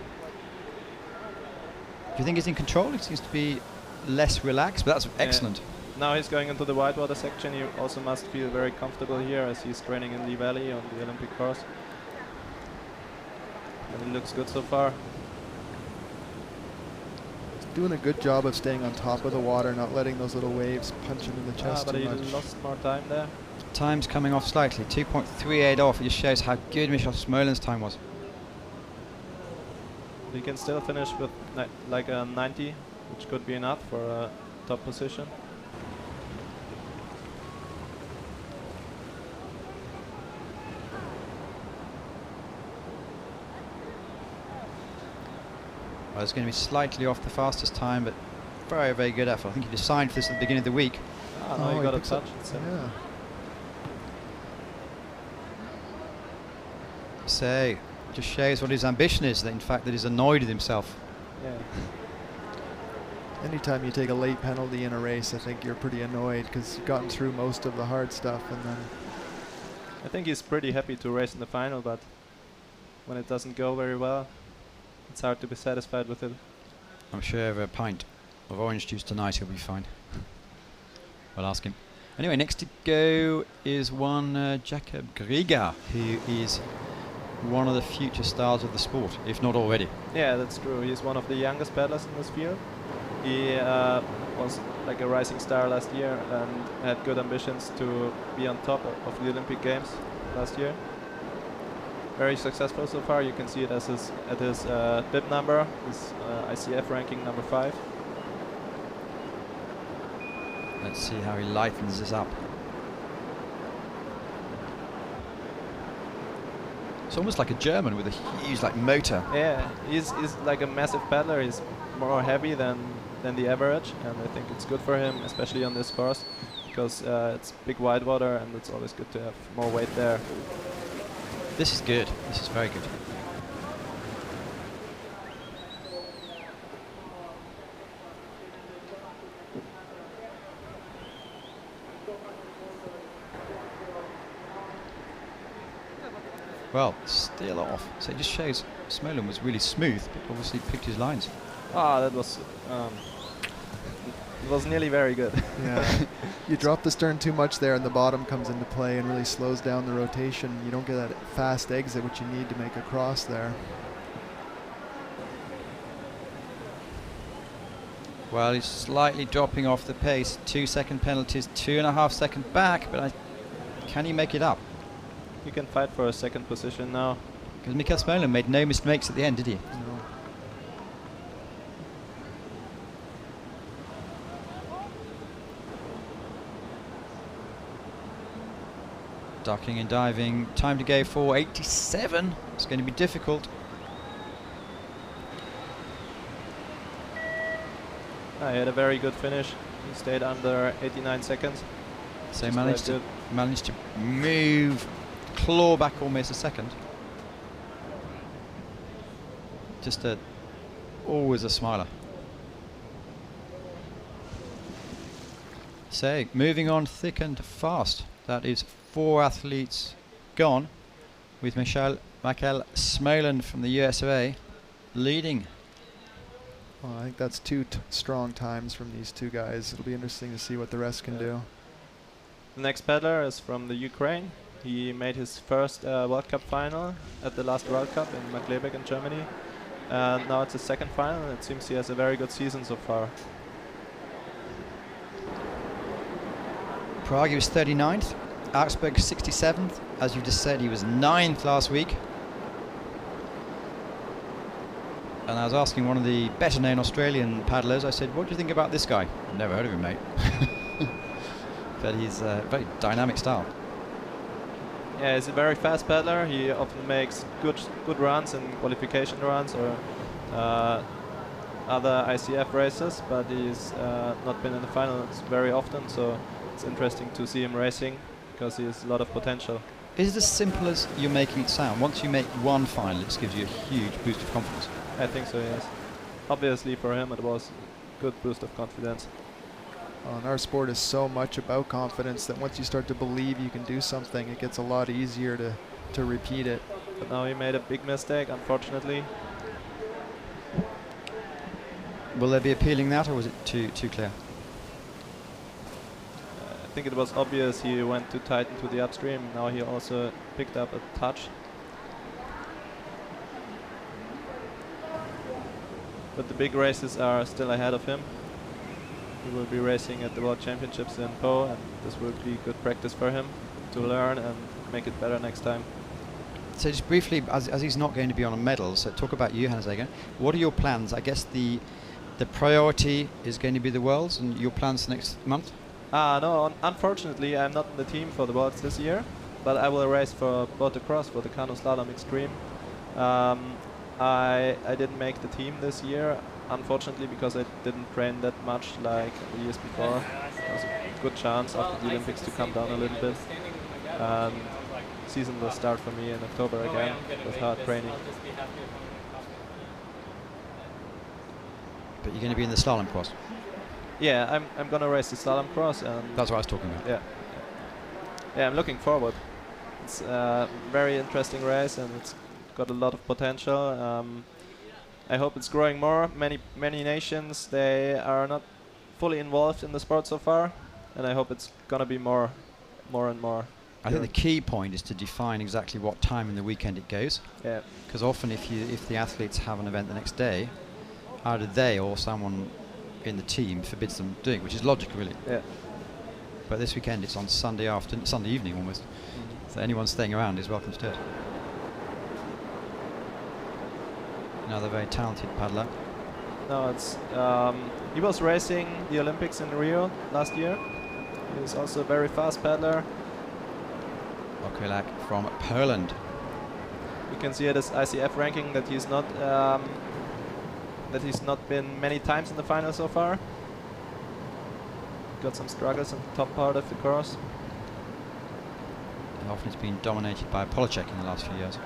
[SPEAKER 1] you think he's in control? He seems to be less relaxed, but that's excellent.
[SPEAKER 4] Now he's going into the whitewater section. He also must feel very comfortable here as he's training in the valley on the Olympic course. And it looks good so far.
[SPEAKER 2] He's doing a good job of staying on top of the water, not letting those little waves punch him in the chest
[SPEAKER 4] But
[SPEAKER 2] too
[SPEAKER 4] he
[SPEAKER 2] much.
[SPEAKER 4] lost more time there.
[SPEAKER 1] Time's coming off slightly, 2.38 off. It just shows how good Michal Smolin's time was.
[SPEAKER 4] He can still finish with like a 90, which could be enough for a top position.
[SPEAKER 1] Well, it's going to be slightly off the fastest time, but very, very good effort. I think he was signed for this at the beginning of the week.
[SPEAKER 4] No, he got a
[SPEAKER 2] picks up-
[SPEAKER 4] touch.
[SPEAKER 2] Yeah.
[SPEAKER 1] So, just shows what his ambition is, that in fact that he's annoyed with himself.
[SPEAKER 4] Yeah.
[SPEAKER 2] Anytime you take a late penalty in a race, I think you're pretty annoyed because you've gotten through most of the hard stuff, and then
[SPEAKER 4] I think he's pretty happy to race in the final, but when it doesn't go very well, it's hard to be satisfied with it.
[SPEAKER 1] I'm sure over a pint of orange juice tonight he'll be fine. We'll ask him. Anyway, next to go is one Jakob Grieger, who is one of the future stars of the sport, if not already.
[SPEAKER 4] Yeah, that's true. He's one of the youngest paddlers in this field. He was like a rising star last year and had good ambitions to be on top of the Olympic Games last year. very successful so far. You can see it as at his bib number, his ICF ranking number 5.
[SPEAKER 1] Let's see how he lightens this up. It's almost like a German with a huge motor.
[SPEAKER 4] Yeah, he's like a massive paddler. He's more heavy than the average, and I think it's good for him, especially on this course, because it's big wide water and it's always good to have more weight there.
[SPEAKER 1] This is good. This is very good. Well, still off. So it just shows Smolin was really smooth, but obviously picked his lines.
[SPEAKER 4] Ah, that was it was nearly very good.
[SPEAKER 2] Yeah. You drop the stern too much there and the bottom comes into play and really slows down the rotation. You don't get that fast exit which you need to make a cross there.
[SPEAKER 1] Well, he's slightly dropping off the pace. 2 second penalties, 2.5 seconds back, but can he make it up?
[SPEAKER 4] You can fight for a second position now.
[SPEAKER 1] Because Mikael Smolin made no mistakes at the end, did he?
[SPEAKER 2] No.
[SPEAKER 1] Ducking and diving. Time to go for 87. It's going to be difficult.
[SPEAKER 4] He had a very good finish. He stayed under 89 seconds.
[SPEAKER 1] So
[SPEAKER 4] Just
[SPEAKER 1] managed to move, claw back almost a second. Just always a smiler. So moving on thick and fast. That is 4 athletes gone, with Mikael Smolin from the USA leading.
[SPEAKER 2] Well, I think that's 2 strong times from these 2 guys. It'll be interesting to see what the rest can do.
[SPEAKER 4] The next paddler is from the Ukraine. He made his first World Cup final at the last World Cup in Magdeburg in Germany. And now it's his second final, and it seems he has a very good season so far.
[SPEAKER 1] Prague, he was 39th. Augsburg, 67th. As you just said, he was 9th last week. And I was asking one of the better-known Australian paddlers, I said, what do you think about this guy? Never heard of him, mate. But he's a very dynamic style.
[SPEAKER 4] Yeah, he's a very fast paddler. He often makes good runs in qualification runs or other ICF races, but he's not been in the finals very often, so it's interesting to see him racing because he has a lot of potential.
[SPEAKER 1] Is it as simple as you're making it sound? Once you make one final, it just gives you a huge boost of confidence.
[SPEAKER 4] I think so, yes. Obviously for him it was a good boost of confidence.
[SPEAKER 2] And our sport is so much about confidence that once you start to believe you can do something, it gets a lot easier to repeat it.
[SPEAKER 4] But now he made a big mistake, unfortunately.
[SPEAKER 1] Will they be appealing that, or was it too clear?
[SPEAKER 4] I think it was obvious he went too tight into the upstream. Now he also picked up a touch. But the big races are still ahead of him. He will be racing at the World Championships in Po, and this will be good practice for him to learn and make it better next time.
[SPEAKER 1] So just briefly, as he's not going to be on a medal, so talk about you, Hans again. What are your plans? I guess the priority is going to be the Worlds, and your plans next month?
[SPEAKER 4] No, unfortunately I'm not in the team for the Worlds this year, but I will race for motocross for the Canoe Slalom Extreme. I didn't make the team this year, unfortunately, because I didn't train that much like the years before. There was a good chance after the Olympics to come down a little bit. Season will start for me in October again with hard training.
[SPEAKER 1] But you're going to be in the slalom cross?
[SPEAKER 4] Yeah, I'm gonna race the slalom cross, and
[SPEAKER 1] that's what I was talking about.
[SPEAKER 4] Yeah, I'm looking forward. It's a very interesting race, and it's got a lot of potential. I hope it's growing more. Many nations, they are not fully involved in the sport so far, and I hope it's gonna be more and more.
[SPEAKER 1] I think the key point is to define exactly what time in the weekend it goes.
[SPEAKER 4] Yeah.
[SPEAKER 1] Because often if the athletes have an event the next day, either they or someone in the team forbids them doing, which is logical, really.
[SPEAKER 4] Yeah.
[SPEAKER 1] But this weekend it's on Sunday evening almost. So anyone staying around is welcome to do it. Another very talented paddler.
[SPEAKER 4] No, it's he was racing the Olympics in Rio last year. He was also a very fast paddler.
[SPEAKER 1] Okolak from Poland.
[SPEAKER 4] You can see at his ICF ranking that he's not been many times in the final so far. Got some struggles in the top part of the course.
[SPEAKER 1] Often it's been dominated by Polacek in the last few years.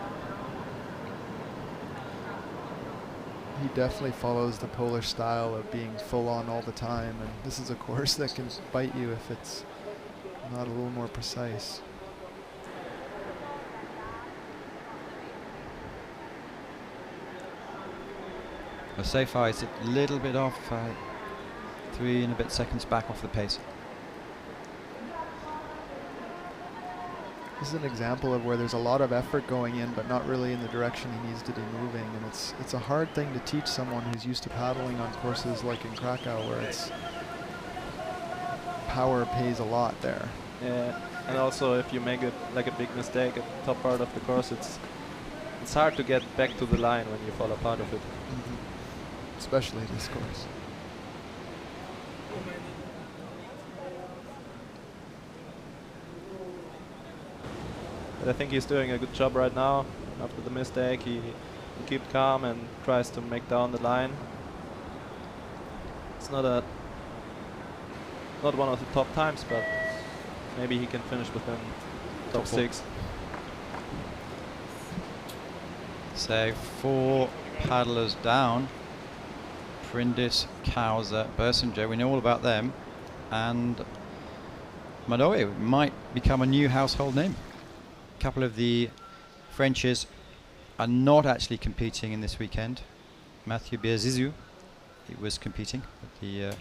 [SPEAKER 2] He definitely follows the Polish style of being full on all the time, and this is a course that can bite you if it's not a little more precise.
[SPEAKER 1] Well, so far it's a little bit off, 3 and a bit seconds back off the pace.
[SPEAKER 2] This is an example of where there's a lot of effort going in, but not really in the direction he needs to be moving. And it's a hard thing to teach someone who's used to paddling on courses like in Krakow, where it's power pays a lot there.
[SPEAKER 4] Yeah, and also if you make a big mistake at the top part of the course, it's hard to get back to the line when you fall apart of it.
[SPEAKER 2] Especially this course.
[SPEAKER 4] But I think he's doing a good job right now. After the mistake, he keeps calm and tries to make down the line. It's not one of the top times, but maybe he can finish within top 6.
[SPEAKER 1] So 4 paddlers down. Prindis, Kauser, Bersinger, we know all about them. And Manoe might become a new household name. A couple of the Frenches are not actually competing in this weekend. Mathieu Biazizou, he was competing, but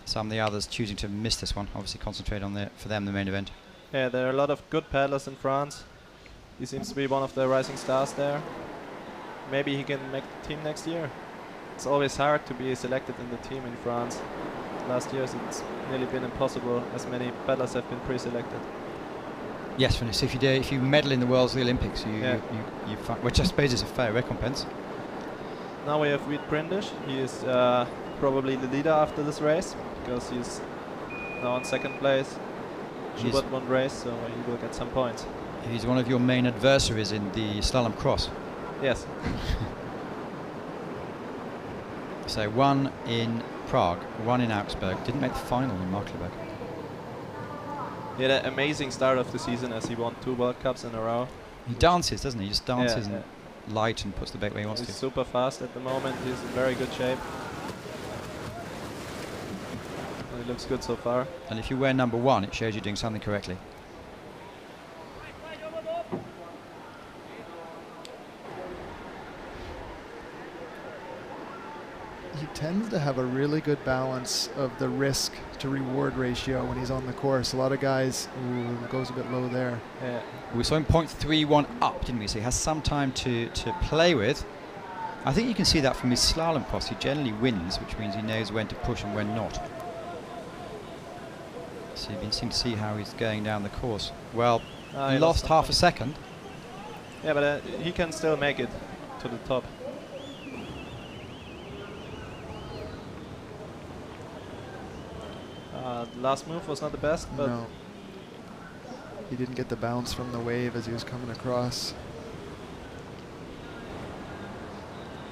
[SPEAKER 1] some of the others choosing to miss this one. Obviously concentrate on for them the main event.
[SPEAKER 4] Yeah, there are a lot of good paddlers in France. He seems to be one of the rising stars there. Maybe he can make the team next year. It's always hard to be selected in the team in France. Last years it's nearly been impossible, as many paddlers have been pre-selected.
[SPEAKER 1] Yes, so if you medal in the World's Olympics, which I suppose is a fair recompense.
[SPEAKER 4] Now we have Wiet Prindisch. He is probably the leader after this race, because he's now in second place. Schubert won race, so he will get some points.
[SPEAKER 1] He's one of your main adversaries in the slalom cross.
[SPEAKER 4] Yes.
[SPEAKER 1] So 1 in Prague, 1 in Augsburg. Didn't make the final in Markleberg.
[SPEAKER 4] He had an amazing start of the season as he won 2 World Cups in a row.
[SPEAKER 1] He dances, doesn't he? He just dances and light and puts the bait where he wants
[SPEAKER 4] He's
[SPEAKER 1] to.
[SPEAKER 4] super fast at the moment. He's in very good shape. And he looks good so far.
[SPEAKER 1] And if you wear number 1, it shows you're doing something correctly.
[SPEAKER 2] He tends to have a really good balance of the risk to reward ratio when he's on the course. A lot of guys, goes a bit low there.
[SPEAKER 4] Yeah.
[SPEAKER 1] We saw him 0.31 up, didn't we? So he has some time to play with. I think you can see that from his slalom cross. He generally wins, which means he knows when to push and when not. So you can seem to see how he's going down the course. Well, he lost half a second.
[SPEAKER 4] Yeah, but he can still make it to the top. The last move was not the best, but
[SPEAKER 2] No. He didn't get the bounce from the wave as he was coming across.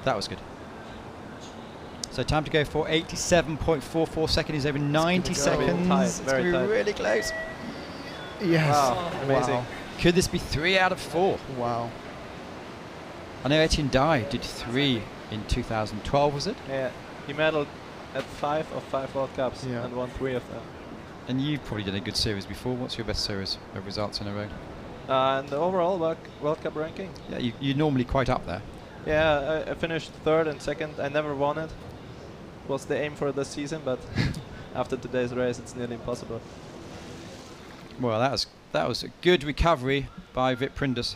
[SPEAKER 1] That was good. So time to go for 87.44 seconds. He's over 90 seconds.
[SPEAKER 4] Tight,
[SPEAKER 1] It's
[SPEAKER 4] very
[SPEAKER 1] gonna be
[SPEAKER 4] tight.
[SPEAKER 1] really close.
[SPEAKER 2] Yes.
[SPEAKER 4] Wow, amazing.
[SPEAKER 2] Wow.
[SPEAKER 1] Could this be 3 out of 4?
[SPEAKER 2] Wow.
[SPEAKER 1] I know Etienne Dye did 3 in 2012, was it?
[SPEAKER 4] Yeah, he medaled at 5 of 5 World Cups and won 3 of them.
[SPEAKER 1] And you've probably done a good series before. What's your best series of results in a row?
[SPEAKER 4] And the overall World Cup ranking?
[SPEAKER 1] Yeah, you're normally quite up there.
[SPEAKER 4] Yeah, I finished 3rd and 2nd. I never won it. Was the aim for this season, but after today's race, it's nearly impossible.
[SPEAKER 1] Well, that was a good recovery by Wiet Prindisch.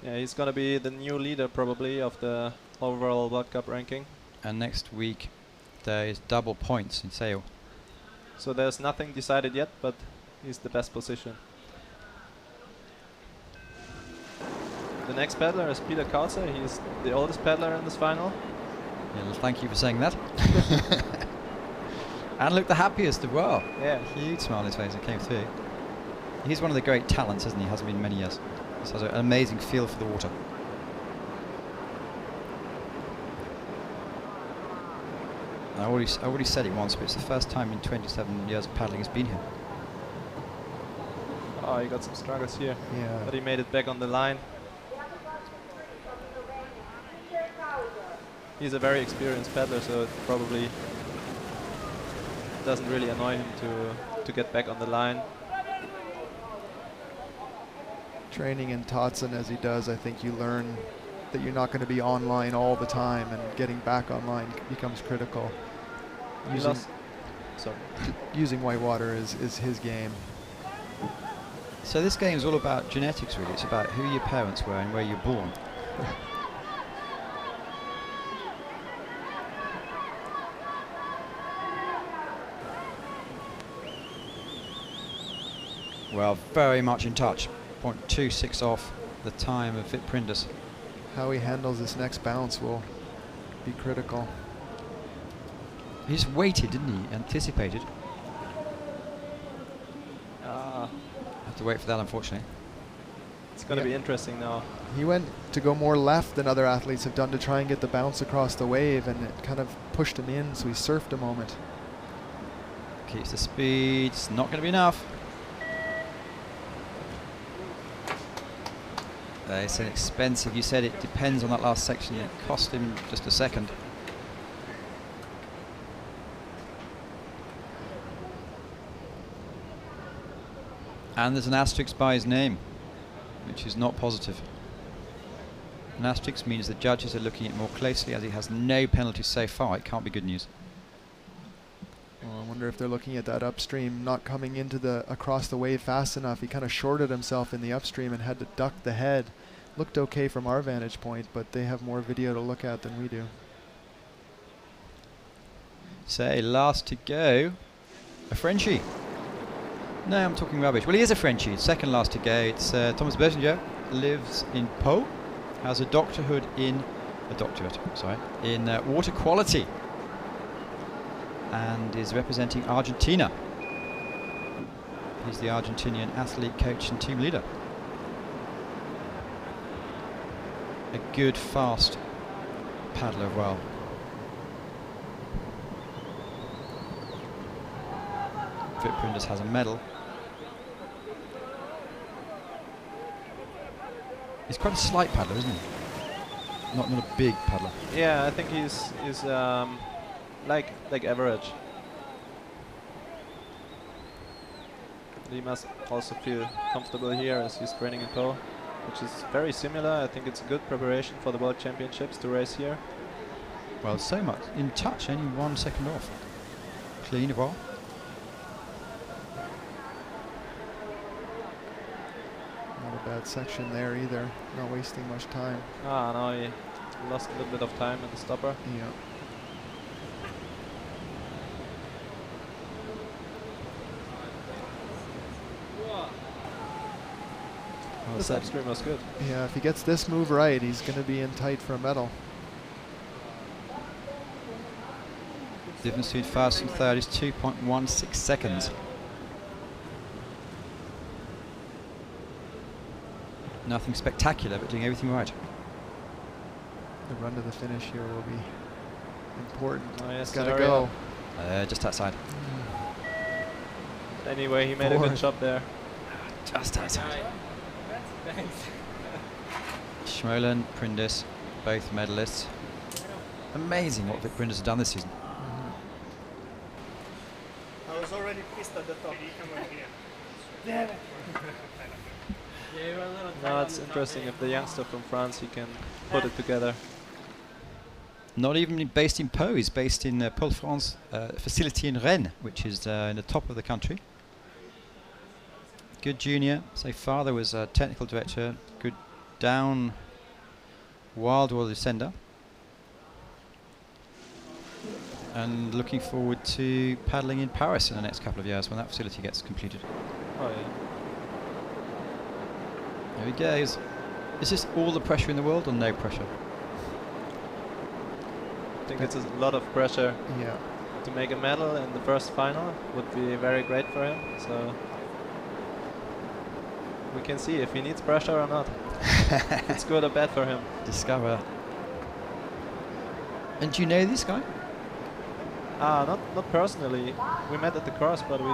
[SPEAKER 4] Yeah, he's gonna be the new leader probably of the overall World Cup ranking.
[SPEAKER 1] And next week there is double points in sail.
[SPEAKER 4] So there's nothing decided yet, but he's the best position. The next paddler is Peter Kauser. He's the oldest paddler in this final.
[SPEAKER 1] Yeah, well, thank you for saying that. And look the happiest as well.
[SPEAKER 4] Yeah.
[SPEAKER 1] Huge smile on his face that came through. He's one of the great talents, isn't he? Hasn't been many years. He has an amazing feel for the water. I already said it once, but it's the first time in 27 years of paddling he's been here.
[SPEAKER 4] Oh, he got some struggles here.
[SPEAKER 2] Yeah.
[SPEAKER 4] But he made it back on the line. He's a very experienced paddler, so it probably doesn't really annoy him to get back on the line.
[SPEAKER 2] Training in Totson as he does, I think you learn that you're not going to be online all the time, and getting back online becomes critical. Using whitewater is his game.
[SPEAKER 1] So this game is all about genetics, really. It's about who your parents were and where you're born. Well, very much in touch. 0.26 off the time of Vit Prindis.
[SPEAKER 2] How he handles this next bounce will be critical.
[SPEAKER 1] He just waited, didn't he? Anticipated. Have to wait for that, unfortunately.
[SPEAKER 4] It's going to be interesting now.
[SPEAKER 2] He went to go more left than other athletes have done to try and get the bounce across the wave, and it kind of pushed him in, so he surfed a moment.
[SPEAKER 1] Keeps the speed. It's not going to be enough. It's an expensive. You said it depends on that last section. It cost him just a second. And there's an asterisk by his name, which is not positive. An asterisk means the judges are looking at it more closely, as he has no penalties so far. It can't be good news.
[SPEAKER 2] Well, I wonder if they're looking at that upstream, not coming into the across the wave fast enough. He kind of shorted himself in the upstream and had to duck the head. Looked okay from our vantage point, but they have more video to look at than we do.
[SPEAKER 1] Say, last to go, a Frenchie. No, I'm talking rubbish. Well, he is a Frenchie. Second last to go. It's Thomas Berginger, lives in Pau, has a doctorate in water quality, and is representing Argentina. He's the Argentinian athlete, coach, and team leader. A good, fast paddler as well. Vit Prindis has a medal. He's quite a slight paddler, isn't he? Not a big paddler.
[SPEAKER 4] Yeah, I think he's like average. He must also feel comfortable here as he's training in Pau, which is very similar. I think it's a good preparation for the World Championships to race here.
[SPEAKER 1] Well, so much in touch, only 1 second off. Clean as well.
[SPEAKER 2] Not a bad section there either. Not wasting much time.
[SPEAKER 4] No, he lost a little bit of time in the stopper.
[SPEAKER 2] Yeah.
[SPEAKER 4] This upstream was good.
[SPEAKER 2] Yeah, if he gets this move right, he's going to be in tight for a medal.
[SPEAKER 1] Difference between first and third is 2.16 seconds. Nothing spectacular, but doing everything right.
[SPEAKER 2] The run to the finish here will be important.
[SPEAKER 4] Oh, yes,
[SPEAKER 2] He's got to go.
[SPEAKER 1] Just outside.
[SPEAKER 4] Anyway, he made a good job there.
[SPEAKER 1] Just outside. Schmolen, Prindis, both medalists. Amazing what Vit Prindis has done this season.
[SPEAKER 5] I was already pissed at the top.
[SPEAKER 4] No, it's interesting if the youngster from France, he can put it together.
[SPEAKER 1] Not even based in Pau, he's based in Pôle France facility in Rennes, which is in the top of the country. Good junior. So father was a technical director. Good down wild water descender. And looking forward to paddling in Paris in the next couple of years when that facility gets completed.
[SPEAKER 4] Oh yeah.
[SPEAKER 1] There he goes. Is this all the pressure in the world or no pressure?
[SPEAKER 4] I think it's a lot of pressure.
[SPEAKER 2] Yeah.
[SPEAKER 4] To make a medal in the first final would be very great for him. So we can see if he needs pressure or not. If it's good or bad for him.
[SPEAKER 1] Discover. And do you know this guy?
[SPEAKER 4] Not personally. We met at the course, but we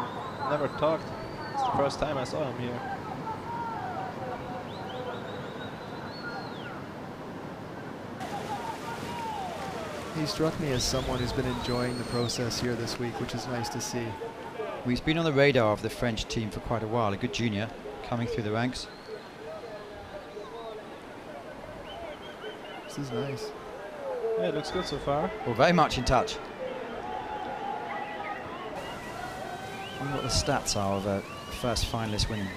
[SPEAKER 4] never talked. It's the first time I saw him here.
[SPEAKER 2] He struck me as someone who's been enjoying the process here this week, which is nice to see.
[SPEAKER 1] Well, he's been on the radar of the French team for quite a while. A good junior coming through the ranks.
[SPEAKER 2] This is nice.
[SPEAKER 4] Yeah, it looks good so far.
[SPEAKER 1] Well, very much in touch. I wonder what the stats are of a first finalist winning.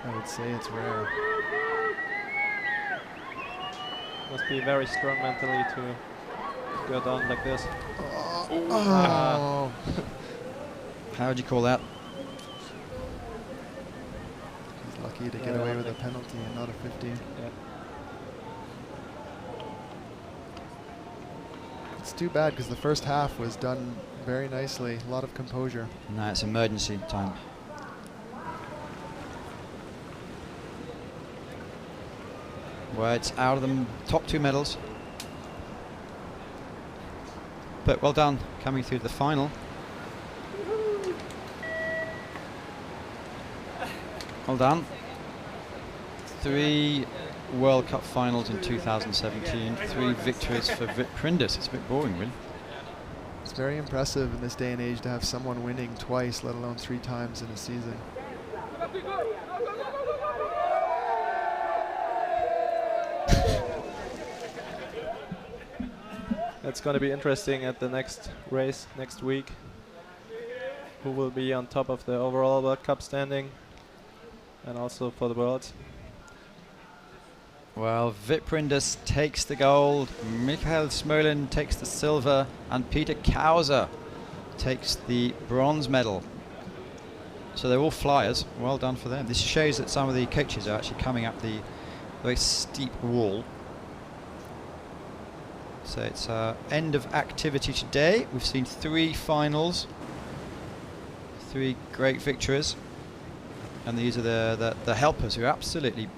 [SPEAKER 2] I would say it's rare.
[SPEAKER 4] Must be very strong mentally to go down like this.
[SPEAKER 2] Oh.
[SPEAKER 1] How would you call that?
[SPEAKER 2] He's lucky to get away with a penalty and not a 50.
[SPEAKER 4] Yeah.
[SPEAKER 2] It's too bad because the first half was done very nicely. A lot of composure.
[SPEAKER 1] No, it's emergency time. Well, it's out of the top 2 medals. But well done, coming through to the final. Well done. 3 World Cup finals in 2017, 3 victories for Vit Prindis. It's a bit boring, really.
[SPEAKER 2] It's very impressive in this day and age to have someone winning twice, let alone 3 times in a season.
[SPEAKER 4] It's going to be interesting at the next race next week. Who will be on top of the overall World Cup standing and also for the Worlds.
[SPEAKER 1] Well, Vit Prindis takes the gold, Michael Smolin takes the silver, and Peter Kauser takes the bronze medal. So they're all flyers. Well done for them. This shows that some of the coaches are actually coming up the very steep wall. So it's end of activity today. We've seen 3 finals, 3 great victories, and these are the helpers who are absolutely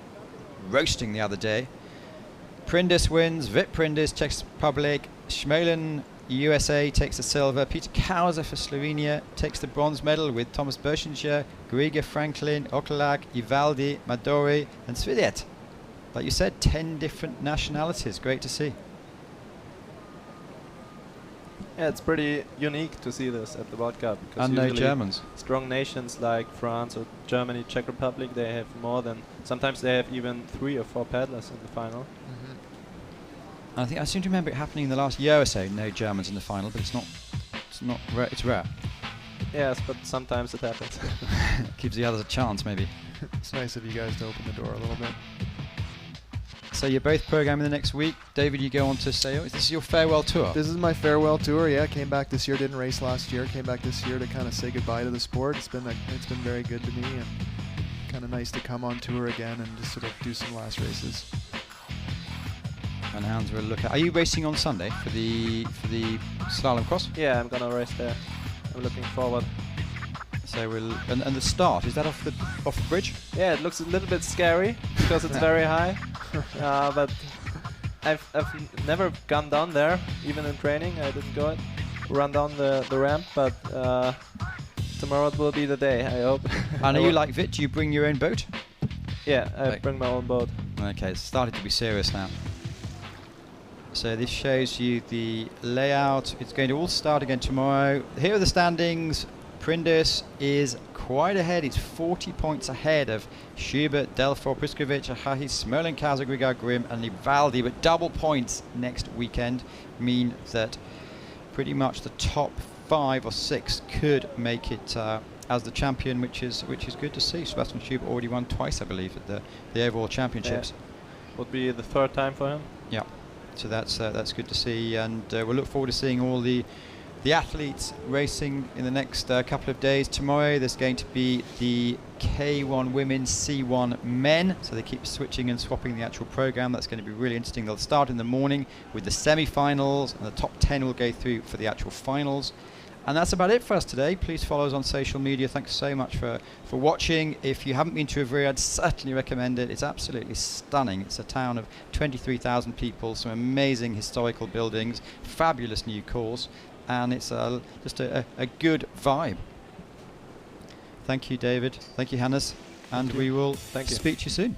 [SPEAKER 1] roasting the other day. Prindis wins, Vit Prindis, Czech Republic, Smolin, USA takes the silver, Peter Kauser for Slovenia takes the bronze medal with Thomas Berchinger, Grieger, Franklin, Okelag, Ivaldi, Madori and Svidet. Like you said, 10 different nationalities. Great to see.
[SPEAKER 4] Yeah, it's pretty unique to see this at the World Cup.
[SPEAKER 1] And no Germans.
[SPEAKER 4] Strong nations like France or Germany, Czech Republic, they have more than, sometimes they have even 3 or 4 paddlers in the final.
[SPEAKER 1] And I seem to remember it happening in the last year or so. No Germans in the final, but it's not rare. It's rare.
[SPEAKER 4] Yes, but sometimes it happens.
[SPEAKER 1] Gives the others a chance, maybe.
[SPEAKER 2] It's nice of you guys to open the door a little bit.
[SPEAKER 1] So you're both programming the next week. David, you go on to Sale. This is your farewell tour.
[SPEAKER 2] This is my farewell tour. Yeah, came back this year. Didn't race last year. Came back this year to kind of say goodbye to the sport. It's been very good to me, and kind of nice to come on tour again and just sort of do some last races.
[SPEAKER 1] And Hans will look at. Are you racing on Sunday for the slalom cross?
[SPEAKER 4] Yeah, I'm gonna race there. I'm looking forward.
[SPEAKER 1] So we'll and the start, is that off the bridge?
[SPEAKER 4] Yeah, it looks a little bit scary because it's very high. But I've never gone down there, even in training. I didn't run down the ramp, but tomorrow it will be the day, I hope.
[SPEAKER 1] And are you like Vit? Do you bring your own boat?
[SPEAKER 4] Yeah, I bring my own boat.
[SPEAKER 1] Okay, it's starting to be serious now. So this shows you the layout. It's going to all start again tomorrow. Here are the standings. Prindis is quite ahead. It's 40 points ahead of Schubert, Delfor, Priskovic, Ahahi, Smolin, Kauser, Grigor, Grimm and Livaldi. But double points next weekend mean that pretty much the top 5 or 6 could make it as the champion, which is good to see. Sebastian Schubert already won twice, I believe, at the overall championships.
[SPEAKER 4] Yeah. Would be the 3rd time for him.
[SPEAKER 1] Yeah. So that's good to see, and we'll look forward to seeing all the the athletes racing in the next couple of days. Tomorrow there's going to be the K1 women, C1 men, so they keep switching and swapping the actual program. That's going to be really interesting. They'll start in the morning with the semi-finals, and the top 10 will go through for the actual finals. And that's about it for us today. Please follow us on social media. Thanks so much for watching. If you haven't been to Ivrea, I'd certainly recommend it. It's absolutely stunning. It's a town of 23,000 people, some amazing historical buildings, fabulous new course, and it's just a good vibe. Thank you, David. Thank you, Hannes. And we will speak to you soon.